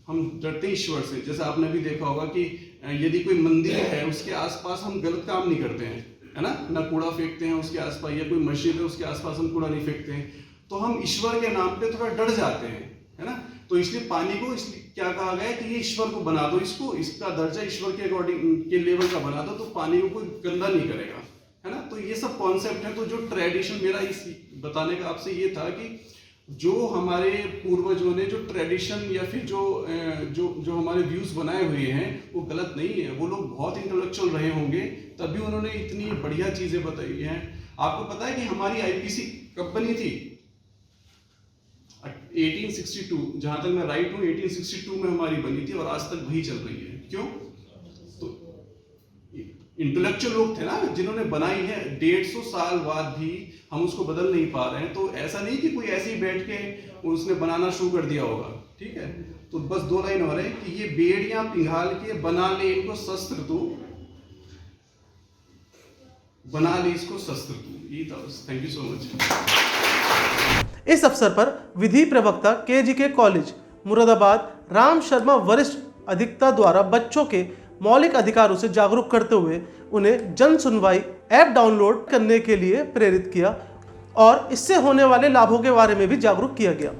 हम डरते हैं ईश्वर से। जैसे आपने भी देखा होगा कि यदि कोई मंदिर है उसके आसपास हम गलत काम नहीं करते हैं, है ना कूड़ा फेंकते हैं उसके आसपास, या कोई मस्जिद है उसके आसपास हम कूड़ा नहीं फेंकते हैं। तो हम ईश्वर के नाम पे थोड़ा डर जाते हैं, है ना। तो इसलिए पानी को इसलिए क्या कहा गया है कि ये ईश्वर को बना दो, इसका दर्जा ईश्वर के अकॉर्डिंग के लेवल का बना दो, तो पानी को कोई गंदा नहीं करेगा, है ना। तो ये सब कॉन्सेप्ट है। तो जो ट्रेडिशन मेरा इस बताने का आपसे ये था कि जो हमारे पूर्वजों ने जो ट्रेडिशन या फिर जो हमारे व्यूज बनाए हुए हैं वो गलत नहीं है। वो लोग बहुत इंटेलेक्चुअल रहे होंगे तभी उन्होंने इतनी बढ़िया चीजें बताई हैं। आपको पता है कि हमारी IPC कब बनी थी? 1862, जहां तक मैं राइट हूँ, 1862 में हमारी बनी थी और आज तक वही चल रही है। क्यों? तो इंटेलेक्चुअल लोग थे ना जिन्होंने बनाई है, 150 साल बाद भी हम उसको बदल नहीं पा रहे हैं। तो ऐसा नहीं कि कोई ऐसे ही बैठ के उसने बनाना शुरू कर दिया होगा, ठीक है। तो बस 2 लाइन हो रहे हैं कि ये बेड़ियां पिघाल के बना ले इनको शस्त्र तू, बना ले इसको शस्त्र तू। ये था। Thank you so much.
इस अवसर पर विधि प्रवक्ता केजीके कॉलेज मुरादाबाद राम शर्मा वरिष्ठ अधिवक्ता द्वारा बच्चों के मौलिक अधिकारों से जागरूक करते हुए उन्हें जन सुनवाई ऐप डाउनलोड करने के लिए प्रेरित किया और इससे होने वाले लाभों के बारे में भी जागरूक किया गया।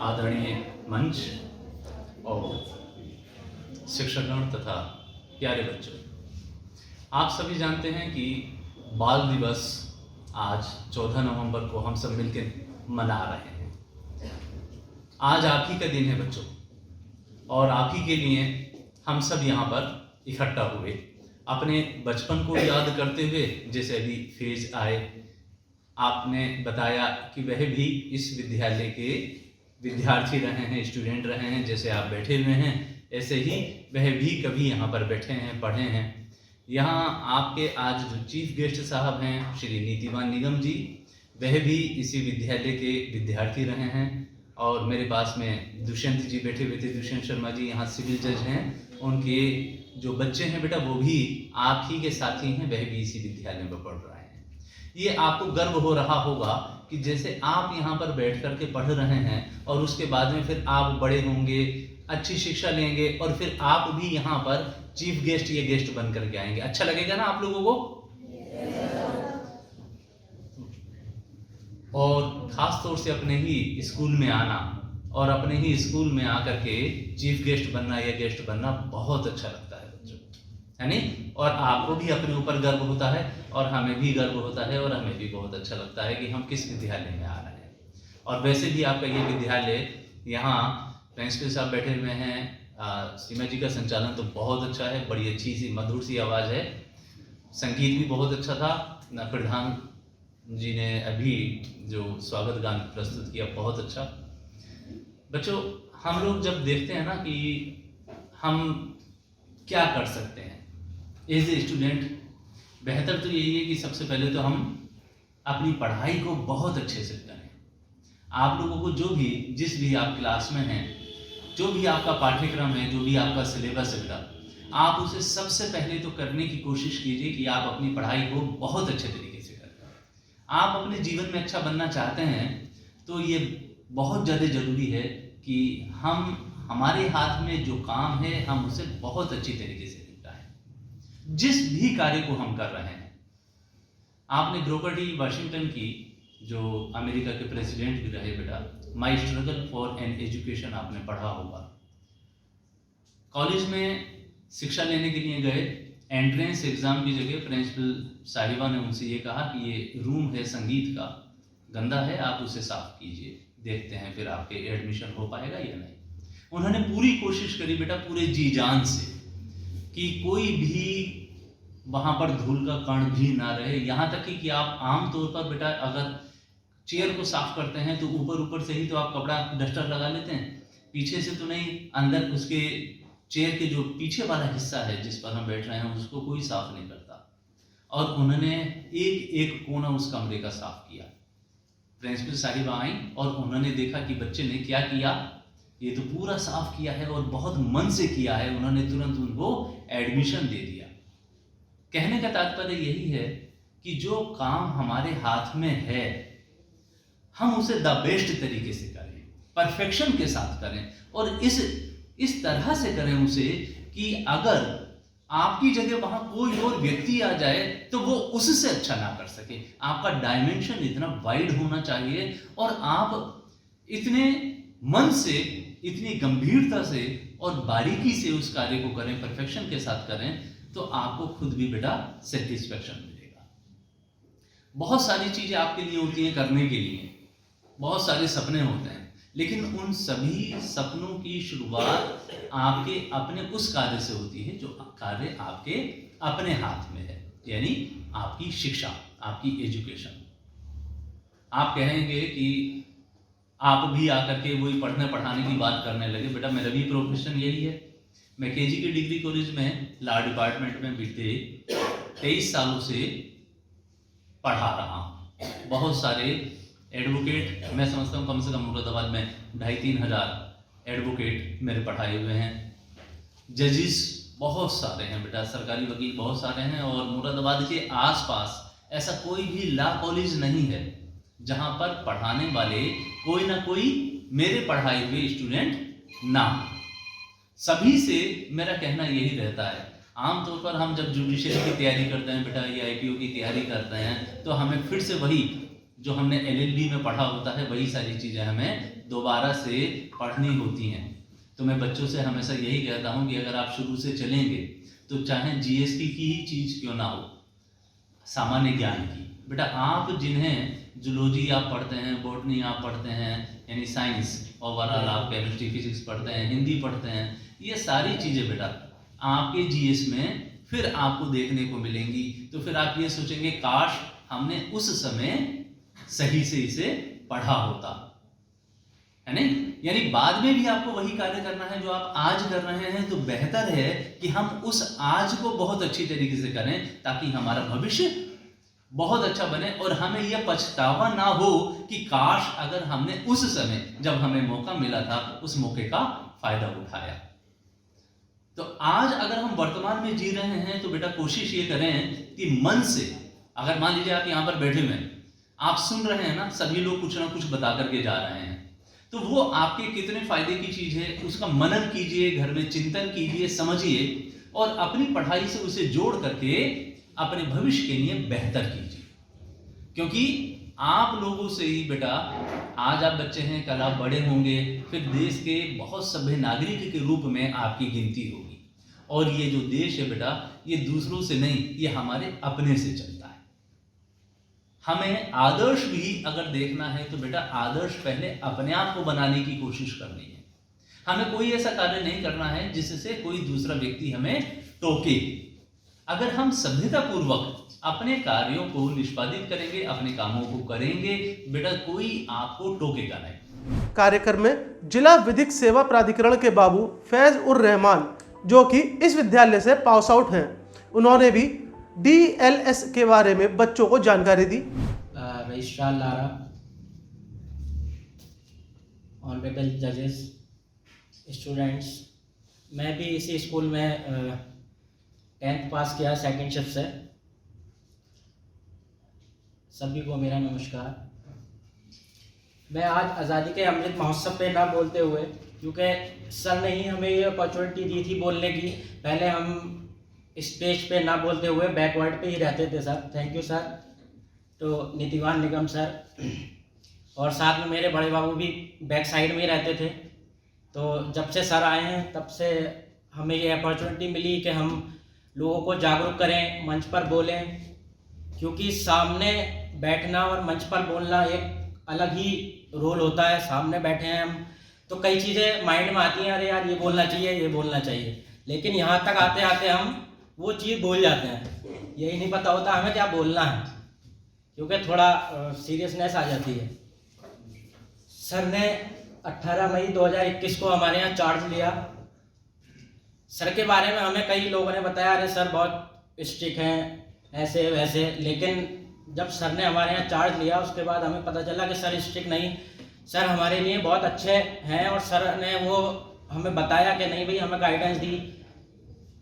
आदरणीय मंच और शिक्षकगण तथा प्यारे बच्चों, आप सभी जानते हैं कि बाल दिवस आज 14 नवंबर को हम सब मिलकर मना रहे हैं। आज आप ही का दिन है बच्चों, और आप ही के लिए हम सब यहाँ पर इकट्ठा हुए अपने बचपन को याद करते हुए। जैसे अभी फेज आए, आपने बताया कि वह भी इस विद्यालय के विद्यार्थी रहे हैं, स्टूडेंट रहे हैं। जैसे आप बैठे हुए हैं ऐसे ही वह भी कभी यहाँ पर बैठे हैं, पढ़े हैं। यहाँ आपके आज जो चीफ गेस्ट साहब हैं श्री नीतिवान निगम जी, वह भी इसी विद्यालय के विद्यार्थी रहे हैं। और मेरे पास में दुष्यंत जी बैठे हुए थे, दुष्यंत शर्मा जी यहाँ सिविल जज हैं। उनके जो बच्चे हैं बेटा वो भी आप ही के साथी हैं, वह भी इसी विद्यालय में पढ़ रहे हैं। ये आपको गर्व हो रहा होगा कि जैसे आप यहाँ पर बैठ कर के पढ़ रहे हैं और उसके बाद में फिर आप बड़े होंगे, अच्छी शिक्षा लेंगे और फिर आप भी यहाँ पर चीफ गेस्ट या गेस्ट बन करके आएंगे। अच्छा लगेगा ना आप लोगों को? और खास तौर से अपने ही स्कूल में आना और अपने ही स्कूल में आकर के चीफ गेस्ट बनना या गेस्ट बनना बहुत अच्छा लगता है बच्चों, है नहीं? और आपको भी अपने ऊपर गर्व होता है और हमें भी गर्व होता है और हमें भी बहुत अच्छा लगता है कि हम किस विद्यालय में आ रहे हैं। और वैसे भी आपका ये विद्यालय, यहाँ प्रिंसिपल साहब बैठे हुए हैं, सीमा जी का संचालन तो बहुत अच्छा है, बड़ी अच्छी सी मधुर सी आवाज़ है, संगीत भी बहुत अच्छा था। प्रधान जी ने अभी जो स्वागत गान प्रस्तुत किया बहुत अच्छा। बच्चों, हम लोग जब देखते हैं ना कि हम क्या कर सकते हैं एज ए स्टूडेंट, बेहतर तो यही है कि सबसे पहले तो हम अपनी पढ़ाई को बहुत अच्छे से करें। आप लोगों को जो भी, जिस भी आप क्लास में हैं, जो भी आपका पाठ्यक्रम है, जो भी आपका सिलेबस है बेटा, आप उसे सबसे पहले तो करने की कोशिश कीजिए कि आप अपनी पढ़ाई को बहुत अच्छे तरीके से करें। आप अपने जीवन में अच्छा बनना चाहते हैं तो ये बहुत ज़्यादा ज़रूरी है कि हमारे हाथ में जो काम है हम उसे बहुत अच्छी तरीके से निपटाएं। जिस भी कार्य को हम कर रहे हैं, आपने ग्रोकर टी वाशिंगटन की जो अमेरिका के प्रेसिडेंट भी रहे बेटा, माई स्ट्रगल फॉर एन एजुकेशन आपने पढ़ा होगा। कॉलेज में शिक्षा लेने के लिए गए, एंट्रेंस एग्जाम की जगह प्रिंसिपल साहिबा ने उनसे ये कहा कि ये रूम है संगीत का, गंदा है, आप उसे साफ कीजिए, देखते हैं फिर आपके एडमिशन हो पाएगा या नहीं। उन्होंने पूरी कोशिश करी बेटा, पूरे जी जान से, कि कोई भी वहाँ पर धूल का कण भी ना रहे। यहाँ तक कि आप आमतौर पर बेटा अगर चेयर को साफ करते हैं तो ऊपर से ही तो आप कपड़ा डस्टर लगा लेते हैं, पीछे से तो नहीं। अंदर उसके चेयर के जो पीछे वाला हिस्सा है जिस पर हम बैठ रहे हैं उसको कोई साफ नहीं करता। और उन्होंने एक एक कोना उस कमरे का साफ किया। प्रिंसिपल साहिबा आई और उन्होंने देखा कि बच्चे ने क्या किया, ये तो पूरा साफ किया है और बहुत मन से किया है। उन्होंने तुरंत उनको एडमिशन दे दिया। कहने का तात्पर्य यही है कि जो काम हमारे हाथ में है हम उसे द बेस्ट तरीके से करें, परफेक्शन के साथ करें और इस तरह से करें उसे कि अगर आपकी जगह वहां कोई और व्यक्ति आ जाए तो वो उससे अच्छा ना कर सके। आपका डायमेंशन इतना वाइड होना चाहिए और आप इतने मन से, इतनी गंभीरता से और बारीकी से उस कार्य को करें, परफेक्शन के साथ करें, तो आपको खुद भी बेटा सेटिस्फेक्शन मिलेगा। बहुत सारी चीजें आपके लिए होती हैं करने के लिए, बहुत सारे सपने होते हैं, लेकिन उन सभी सपनों की शुरुआत आपके अपने उस कार्य से होती है जो कार्य आपके अपने हाथ में है, यानी आपकी शिक्षा, आपकी एजुकेशन। आप कहेंगे कि आप भी आकर के वही पढ़ने पढ़ाने की बात करने लगे। बेटा मेरा भी प्रोफेशन यही है। मैं केजी के डिग्री कॉलेज में लॉ डिपार्टमेंट में बीते 23 सालों से पढ़ा रहा हूँ। बहुत सारे एडवोकेट, मैं समझता हूँ कम से कम मुरादाबाद में 2,500-3 हज़ार एडवोकेट मेरे पढ़ाए हुए हैं। जजिस बहुत सारे हैं बेटा, सरकारी वकील बहुत सारे हैं। और मुरादाबाद के आसपास ऐसा कोई भी लॉ कॉलेज नहीं है जहाँ पर पढ़ाने वाले कोई ना कोई मेरे पढ़ाए हुए स्टूडेंट ना हो। सभी से मेरा कहना यही रहता है, आमतौर पर हम जब जुडिशरी की तैयारी करते हैं बेटा या IPO की तैयारी करते हैं तो हमें फिर से वही जो हमने LLB में पढ़ा होता है वही सारी चीज़ें हमें दोबारा से पढ़नी होती हैं। तो मैं बच्चों से हमेशा यही कहता हूँ कि अगर आप शुरू से चलेंगे तो चाहे GST की ही चीज़ क्यों ना हो, सामान्य ज्ञान की बेटा, आप जिन्हें जूलॉजी आप पढ़ते हैं, बॉटनी आप पढ़ते हैं, यानी साइंस, ओवरऑल आप केमिस्ट्री फिजिक्स पढ़ते हैं, हिंदी पढ़ते हैं, ये सारी चीज़ें बेटा आपके GS में फिर आपको देखने को मिलेंगी। तो फिर आप ये सोचेंगे काश हमने उस समय सही से इसे पढ़ा होता, है नहीं? यानी बाद में भी आपको वही कार्य करना है जो आप आज कर रहे हैं। तो बेहतर है कि हम उस आज को बहुत अच्छी तरीके से करें ताकि हमारा भविष्य बहुत अच्छा बने और हमें यह पछतावा ना हो कि काश अगर हमने उस समय जब हमें मौका मिला था उस मौके का फायदा उठाया। तो आज अगर हम वर्तमान में जी रहे हैं तो बेटा कोशिश ये करें कि मन से, अगर मान लीजिए आप यहाँ पर बैठे हुए हैं, आप सुन रहे हैं ना, सभी लोग कुछ ना कुछ बता करके जा रहे हैं, तो वो आपके कितने फायदे की चीज है उसका मनन कीजिए, घर में चिंतन कीजिए, समझिए और अपनी पढ़ाई से उसे जोड़ करके अपने भविष्य के लिए बेहतर कीजिए। क्योंकि आप लोगों से ही बेटा आज आप बच्चे हैं, कल आप बड़े होंगे, फिर देश के बहुत सभ्य नागरिक के रूप में आपकी गिनती होगी। और ये जो देश है बेटा ये दूसरों से नहीं, ये हमारे अपने से चलता है। हमें आदर्श भी अगर देखना है तो बेटा आदर्श पहले अपने आप को बनाने की कोशिश करनी है। हमें कोई ऐसा कार्य नहीं करना है जिससे कोई दूसरा व्यक्ति हमें टोके। अगर हम सभ्यता पूर्वक अपने कार्यों को निष्पादित करेंगे, अपने कामों को करेंगे, बेटा कोई आपको टोकेगा नहीं।
कार्यक्रम में जिला विधिक सेवा प्राधिकरण के बाबू फैज उर रहमान जो कि इस विद्यालय से पास आउट हैं, उन्होंने भी DLS के बारे में बच्चों को जानकारी दी।
रजिस्ट्रार लारा, ऑनरेबल जजेस, स्टूडेंट्स, मैं भी इसी स्कूल में 10th पास किया सेकंड शिफ्ट से। सभी को मेरा नमस्कार। मैं आज आज़ादी के अमृत महोत्सव पे ना बोलते हुए, क्योंकि सर ने ही हमें ये अपॉर्चुनिटी दी थी बोलने की, पहले हम स्टेज पे ना बोलते हुए बैकवर्ड पे ही रहते थे सर। Thank you sir. तो नीतिवान निगम सर और साथ में मेरे बड़े बाबू भी बैक साइड में ही रहते थे। तो जब से सर आए हैं तब से हमें ये अपॉर्चुनिटी मिली कि हम लोगों को जागरूक करें, मंच पर बोलें, क्योंकि सामने बैठना और मंच पर बोलना एक अलग ही रोल होता है। सामने बैठे हैं हम तो कई चीज़ें माइंड में आती हैं, अरे यार ये बोलना चाहिए, ये बोलना चाहिए, लेकिन यहाँ तक आते आते हम वो चीज़ भूल जाते हैं। यही नहीं पता होता हमें क्या बोलना है, क्योंकि थोड़ा सीरियसनेस आ जाती है। सर ने 18 मई 2021 को हमारे यहाँ चार्ज लिया। सर के बारे में हमें कई लोगों ने बताया, अरे सर बहुत स्ट्रिक्ट हैं, ऐसे वैसे, लेकिन जब सर ने हमारे यहाँ चार्ज लिया उसके बाद हमें पता चला कि सर स्ट्रिक्ट नहीं, सर हमारे लिए बहुत अच्छे हैं। और सर ने वो हमें बताया कि नहीं भाई, हमें गाइडेंस दी।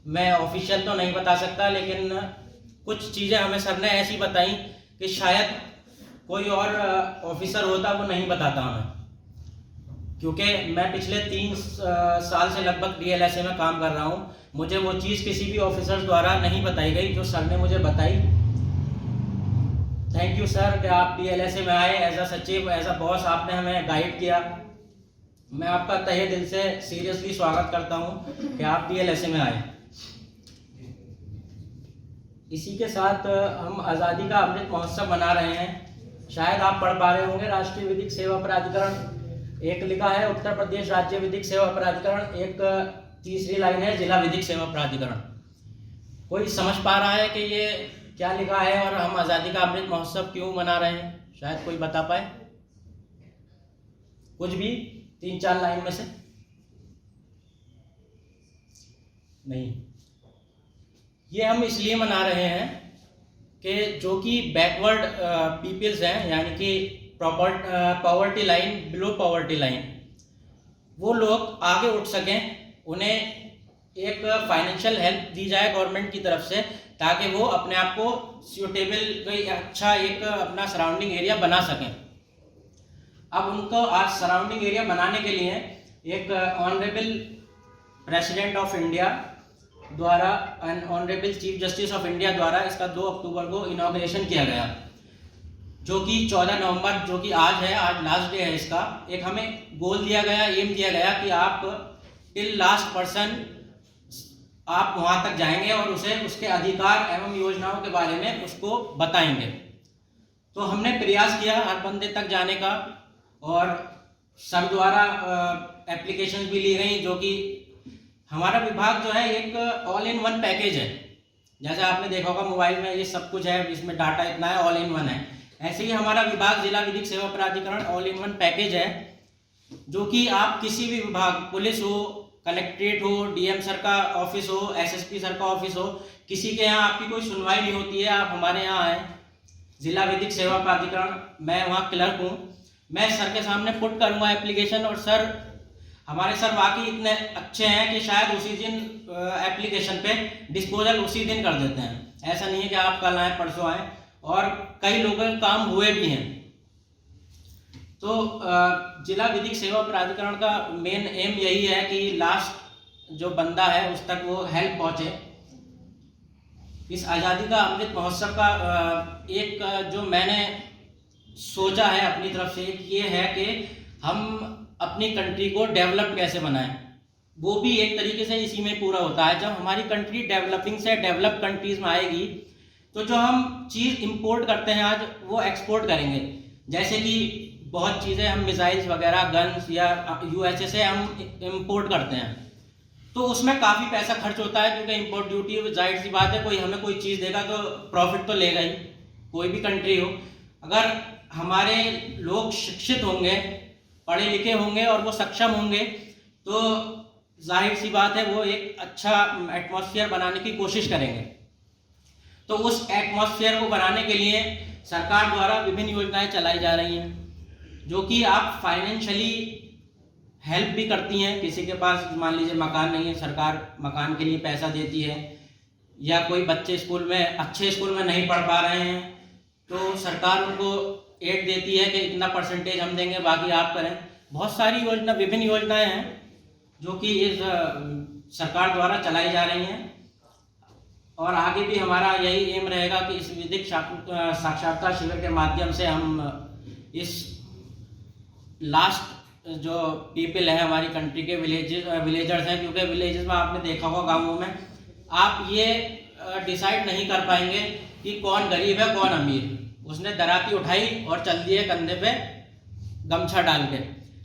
मैं ऑफिशियल तो नहीं बता सकता, लेकिन कुछ चीज़ें हमें सर ने ऐसी बताई कि शायद कोई और ऑफिसर होता वो नहीं बताता हमें, क्योंकि मैं पिछले 3 साल से लगभग DLSA में काम कर रहा हूँ। मुझे वो चीज़ किसी भी ऑफिसर द्वारा नहीं बताई गई जो सर ने मुझे बताई। थैंक यू सर कि आप DLSA में आए, एज अ सचिव, एज अ बॉस आपने हमें गाइड किया। मैं आपका तहे दिल से सीरियसली स्वागत करता हूँ कि आप DLSA में आए। इसी के साथ हम आज़ादी का अमृत महोत्सव मना रहे हैं। शायद आप पढ़ पा रहे होंगे, राष्ट्रीय विधिक सेवा प्राधिकरण एक लिखा है, उत्तर प्रदेश राज्य विधिक सेवा प्राधिकरण, एक तीसरी लाइन है जिला विधिक सेवा प्राधिकरण। कोई समझ पा रहा है कि ये क्या लिखा है और हम आज़ादी का अमृत महोत्सव क्यों मना रहे हैं? शायद कोई बता पाए। कुछ भी 3-4 लाइन में से नहीं। ये हम इसलिए मना रहे हैं कि जो कि बैकवर्ड पीपल्स हैं, यानी कि poverty line, below poverty line, वो लोग आगे उठ सकें, उन्हें एक फाइनेंशियल हेल्प दी जाए गवर्नमेंट की तरफ से, ताकि वो अपने आप को सूटेबल कोई अच्छा एक अपना सराउंडिंग एरिया बना सकें। अब उनको आज सराउंडिंग एरिया बनाने के लिए एक ऑनरेबल प्रेसिडेंट ऑफ इंडिया द्वारा, honourable chief justice of India द्वारा इसका 2 अक्टूबर को इनॉग्रेशन किया गया, जो कि 14 नवंबर, जो कि आज है, आज लास्ट डे है इसका। एक हमें गोल दिया गया, एम दिया गया कि आप टिल लास्ट पर्सन आप वहाँ तक जाएंगे और उसे उसके अधिकार एवं योजनाओं के बारे में उसको बताएंगे। तो हमने प्रयास किया हर बंदे तक जाने का, और सब द्वारा एप्लीकेशन भी ली गई, जो कि हमारा विभाग जो है एक ऑल इन वन पैकेज है। जैसे आपने देखा होगा मोबाइल में ये सब कुछ है, इसमें डाटा इतना है, ऑल इन वन है। ऐसे ही हमारा विभाग जिला विधिक सेवा प्राधिकरण ऑल इन वन पैकेज है, जो कि आप किसी भी विभाग, पुलिस हो, कलेक्ट्रेट हो, डीएम सर का ऑफिस हो, एसएसपी सर का ऑफिस हो, किसी के यहाँ आपकी कोई सुनवाई नहीं होती है, आप हमारे यहाँ आए, जिला विधिक सेवा प्राधिकरण, मैं वहाँ क्लर्क हूँ, मैं सर के सामने पुट करूँगा एप्लीकेशन, और सर, हमारे सर वाकई इतने अच्छे हैं कि शायद उसी दिन एप्लीकेशन पे डिस्पोजल उसी दिन कर देते हैं। ऐसा नहीं है कि आप कल आए परसों आए, और कई लोगों के काम हुए भी हैं। तो जिला विधिक सेवा प्राधिकरण का मेन एम यही है कि लास्ट जो बंदा है उस तक वो हेल्प पहुँचे। इस आज़ादी का अमृत महोत्सव का एक जो मैंने सोचा है अपनी तरफ से, ये है कि हम अपनी कंट्री को डेवलप कैसे बनाएं। वो भी एक तरीके से इसी में पूरा होता है। जब हमारी कंट्री डेवलपिंग से डेवलप कंट्रीज में आएगी, तो जो हम चीज़ इंपोर्ट करते हैं आज, वो एक्सपोर्ट करेंगे। जैसे कि बहुत चीज़ें हम मिसाइल्स वगैरह, गन्स या यूएसए से हम इंपोर्ट करते हैं, तो उसमें काफ़ी पैसा खर्च होता है, क्योंकि इंपोर्ट ड्यूटी, जाहिर सी बात है, कोई हमें कोई चीज़ देगा तो प्रॉफिट तो लेगा ही, कोई भी कंट्री हो। अगर हमारे लोग शिक्षित होंगे, पढ़े लिखे होंगे और वो सक्षम होंगे, तो जाहिर सी बात है वो एक अच्छा एटमॉस्फेयर बनाने की कोशिश करेंगे। तो उस एटमॉस्फेयर को बनाने के लिए सरकार द्वारा विभिन्न योजनाएं चलाई जा रही हैं, जो कि आप फाइनेंशियली हेल्प भी करती हैं। किसी के पास मान लीजिए मकान नहीं है, सरकार मकान के लिए पैसा देती है, या कोई बच्चे स्कूल में, अच्छे स्कूल में नहीं पढ़ पा रहे हैं, तो सरकार उनको एड देती है कि इतना परसेंटेज हम देंगे, बाकी आप करें। बहुत सारी योजना, विभिन्न योजनाएं हैं जो कि इस सरकार द्वारा चलाई जा रही हैं, और आगे भी हमारा यही एम रहेगा कि इस विधिक साक्षरता शिविर के माध्यम से हम इस लास्ट जो पीपल है हमारी कंट्री के विलेजर्स हैं, क्योंकि विलेजेस में आपने देखा होगा, गाँवों में आप ये डिसाइड नहीं कर पाएंगे कि कौन गरीब है कौन अमीर। उसने दराती उठाई और चल दिए कंधे पे गमछा डाल के।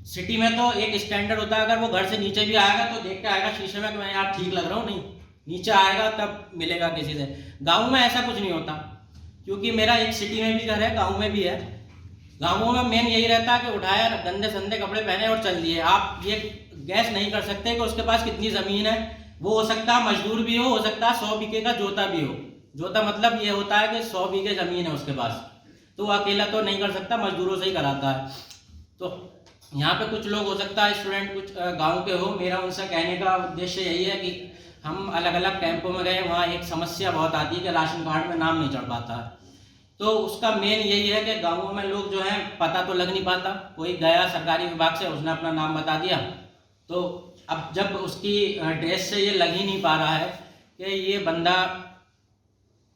सिटी में तो एक स्टैंडर्ड होता है, अगर वो घर से नीचे भी आएगा तो देख के आएगा शीशे में कि मैं यार ठीक लग रहा हूँ, नहीं, नीचे आएगा तब मिलेगा किसी से। गाँव में ऐसा कुछ नहीं होता, क्योंकि मेरा एक सिटी में भी घर है, गाँव में भी है। गाँवों में मेन यही रहता है कि उठाया, गंदे संदे कपड़े पहने और चल दिए। आप ये गैस नहीं कर सकते कि उसके पास कितनी ज़मीन है। वो हो सकता है मजदूर भी हो सकता है 100 बीघे का जोता भी हो। जोता मतलब ये होता है कि 100 बीघे ज़मीन है उसके पास, तो वो अकेला तो नहीं कर सकता, मजदूरों से ही कराता है। तो यहाँ पे कुछ लोग हो सकता है स्टूडेंट कुछ गांव के हो। मेरा उनसे कहने का उद्देश्य यही है कि हम अलग अलग कैंपों में गए, वहाँ एक समस्या बहुत आती है कि राशन कार्ड में नाम नहीं चढ़ पाता है। तो उसका मेन यही है कि गाँवों में लोग जो हैं पता तो लग नहीं पाता, कोई गया सरकारी विभाग से, उसने अपना नाम बता दिया, तो अब जब उसकी ड्रेस से ये लग ही नहीं पा रहा है कि ये बंदा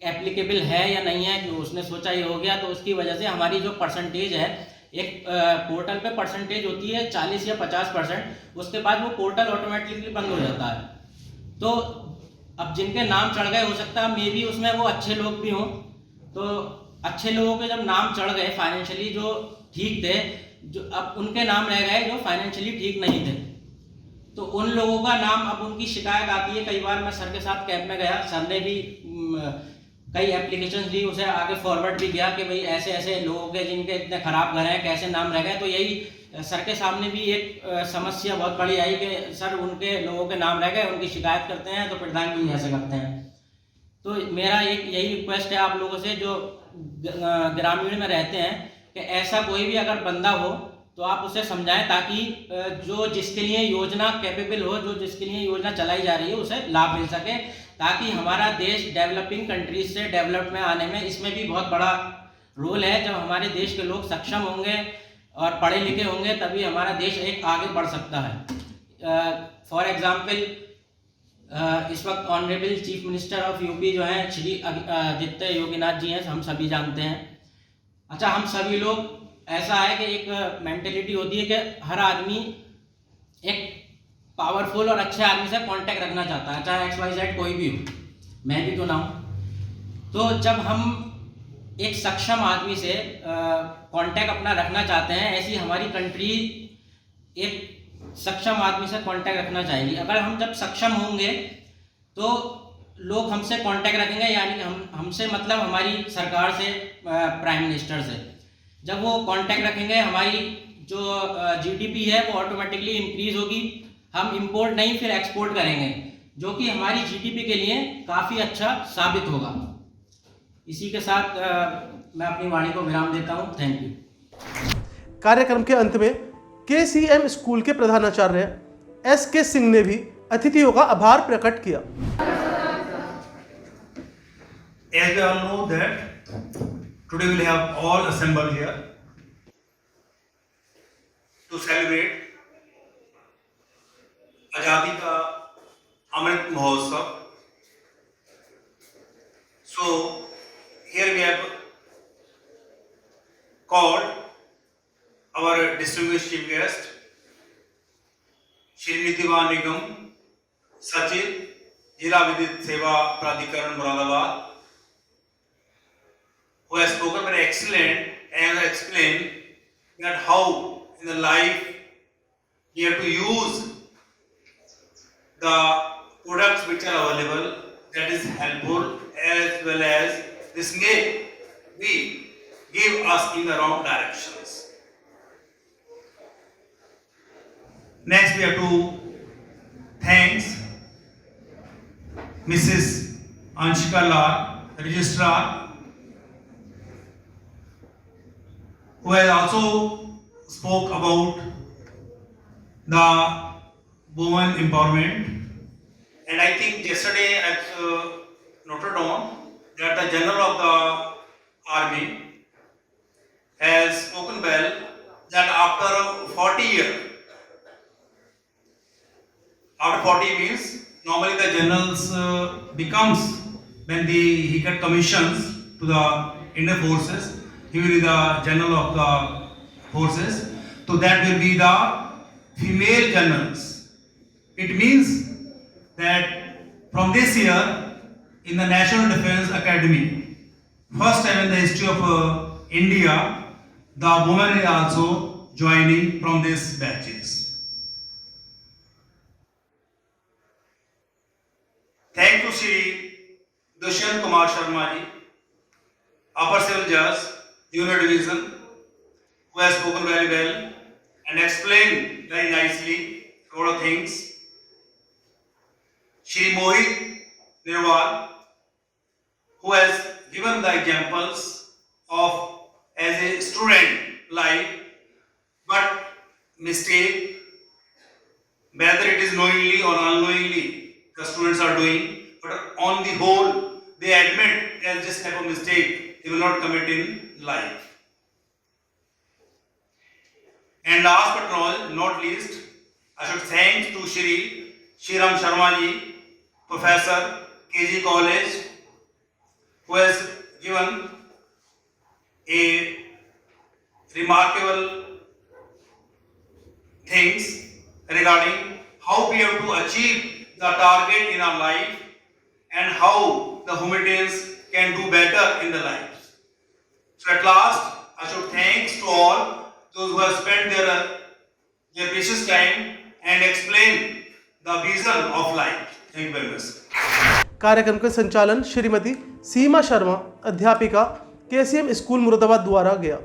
एप्लीकेबल है या नहीं है, कि उसने सोचा ये हो गया, तो उसकी वजह से हमारी जो परसेंटेज है, एक पोर्टल पे परसेंटेज होती है 40 या 50%, उसके बाद वो पोर्टल ऑटोमेटिकली बंद हो जाता है। तो अब जिनके नाम चढ़ गए, हो सकता है मे बी उसमें वो अच्छे लोग भी हों, तो अच्छे लोगों के जब नाम चढ़ गए, फाइनेंशियली जो ठीक थे, जो अब उनके नाम रह गए जो फाइनेंशियली ठीक नहीं थे, तो उन लोगों का नाम, अब उनकी शिकायत आती है। कई बार मैं सर के साथ कैंप में गया, सर ने भी कई एप्लीकेशन दी, उसे आगे फॉरवर्ड भी किया कि भाई ऐसे ऐसे लोगों के जिनके इतने खराब घर हैं, कैसे नाम रह गए। तो यही सर के सामने भी एक समस्या बहुत बड़ी आई कि सर उनके लोगों के नाम रह गए, उनकी शिकायत करते हैं तो प्रधान जी ऐसे करते हैं। तो मेरा एक यही रिक्वेस्ट है आप लोगों से जो ग्रामीण में रहते हैं कि ऐसा कोई भी अगर बंदा हो तो आप उसे समझाएं, ताकि जो जिसके लिए योजना कैपेबल हो, जो जिसके लिए योजना चलाई जा रही है उसे लाभ मिल सके, ताकि हमारा देश डेवलपिंग कंट्रीज से डेवलप में आने में इसमें भी बहुत बड़ा रोल है। जब हमारे देश के लोग सक्षम होंगे और पढ़े लिखे होंगे तभी हमारा देश एक आगे बढ़ सकता है। फॉर एग्जाम्पल इस वक्त honourable chief minister of UP जो हैं श्री आदित्य योगीनाथ जी हैं, हम सभी जानते हैं। अच्छा, हम सभी लोग ऐसा है कि एक मेंटेलिटी होती है कि हर आदमी एक पावरफुल और अच्छे आदमी से कांटेक्ट रखना चाहता है, चाहे XYZ कोई भी हो, मैं भी क्यों ना हूँ। तो जब हम एक सक्षम आदमी से कांटेक्ट अपना रखना चाहते हैं, ऐसी हमारी कंट्री एक सक्षम आदमी से कांटेक्ट रखना चाहेगी। अगर हम जब सक्षम होंगे तो लोग हमसे कांटेक्ट रखेंगे, यानी कि हमसे मतलब हमारी सरकार से, प्राइम मिनिस्टर से। जब वो कांटेक्ट रखेंगे हमारी जो GDP है वो ऑटोमेटिकली इंक्रीज होगी। हम इंपोर्ट नहीं फिर एक्सपोर्ट करेंगे, जो कि हमारी GDP के लिए काफ़ी अच्छा साबित होगा। इसी के साथ मैं अपनी वाणी को विराम देता हूँ। Thank you.
कार्यक्रम के अंत में KCM स्कूल के प्रधानाचार्य SK सिंह ने भी अतिथियों का आभार प्रकट किया।
As we all know that today we will have all assembled here to celebrate आजादी का Amrit Mahotsav. So here we have called our distinguished chief guest, Shri नितिवान निगम सचिव जिला विद्युत सेवा प्राधिकरण Moradabad, who has spoken very excellent and has explained that how in the life you have to use the products which are available, that is helpful, as well as this may be give us in the wrong directions. Next we have to thanks Mrs. Anshika Lal, Registrar, who has also spoke about the women empowerment. And I think yesterday I noted on that the General of the Army has spoken well that after 40 years, after 40 means normally the generals becomes when he get commissions to the Indian forces, he will be the general of the forces. So that will be the female generals. It means that from this year in the National Defence Academy, first time in the history of India, the women is also joining from these batches. Thank you Shri Dushyant Kumar Sharma ji, Upper Civil Judge, Junior Division, who has spoken very well and explained very nicely a lot of things. Shri Mohit Nirwal, who has given the examples of as a student life, but mistake, whether it is knowingly or unknowingly, the students are doing, but on the whole, they admit as this type of mistake they will not commit in life. And last but not least, I should thank to Shri Shriram Sharma ji, Professor, KG College, who has given a remarkable things regarding how we have to achieve the target in our life and how the humanitarians can do better in the lives. So at last, I should thanks to all those who have spent their precious time and explain the vision of life. Thank you very much.
कार्यक्रम का संचालन श्रीमती सीमा शर्मा, अध्यापिका KCM school Moradabad द्वारा गया।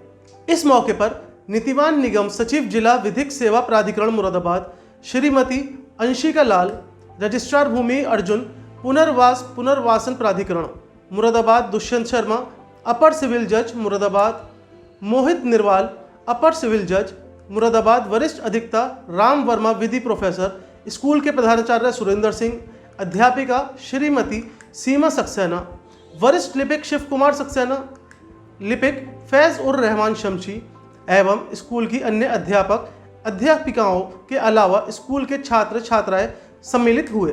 इस मौके पर नीतिवान निगम सचिव जिला विधिक सेवा प्राधिकरण मुरादाबाद श्रीमती अंशिका लाल, रजिस्ट्रार भूमि अर्जुन पुनर्वासन प्राधिकरण मुरादाबाद दुष्यंत शर्मा, अपर सिविल जज मुरादाबाद मोहित निर्वाल, अपर सिविल जज मुरादाबाद वरिष्ठ अधिवक्ता राम वर्मा, विधि प्रोफेसर, स्कूल के प्रधानाचार्य सुरेंद्र सिंह, अध्यापिका श्रीमती सीमा सक्सेना, वरिष्ठ लिपिक शिव कुमार सक्सेना, लिपिक फैज़ उर रहमान शमशी एवं स्कूल की अन्य अध्यापक अध्यापिकाओं के अलावा स्कूल के छात्र छात्राएं सम्मिलित हुए।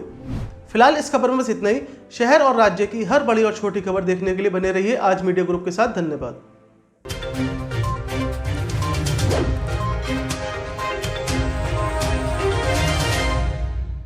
फिलहाल इस खबर में बस इतना ही। शहर और राज्य की हर बड़ी और छोटी खबर देखने के लिए बने रहिए आज मीडिया ग्रुप के साथ। धन्यवाद।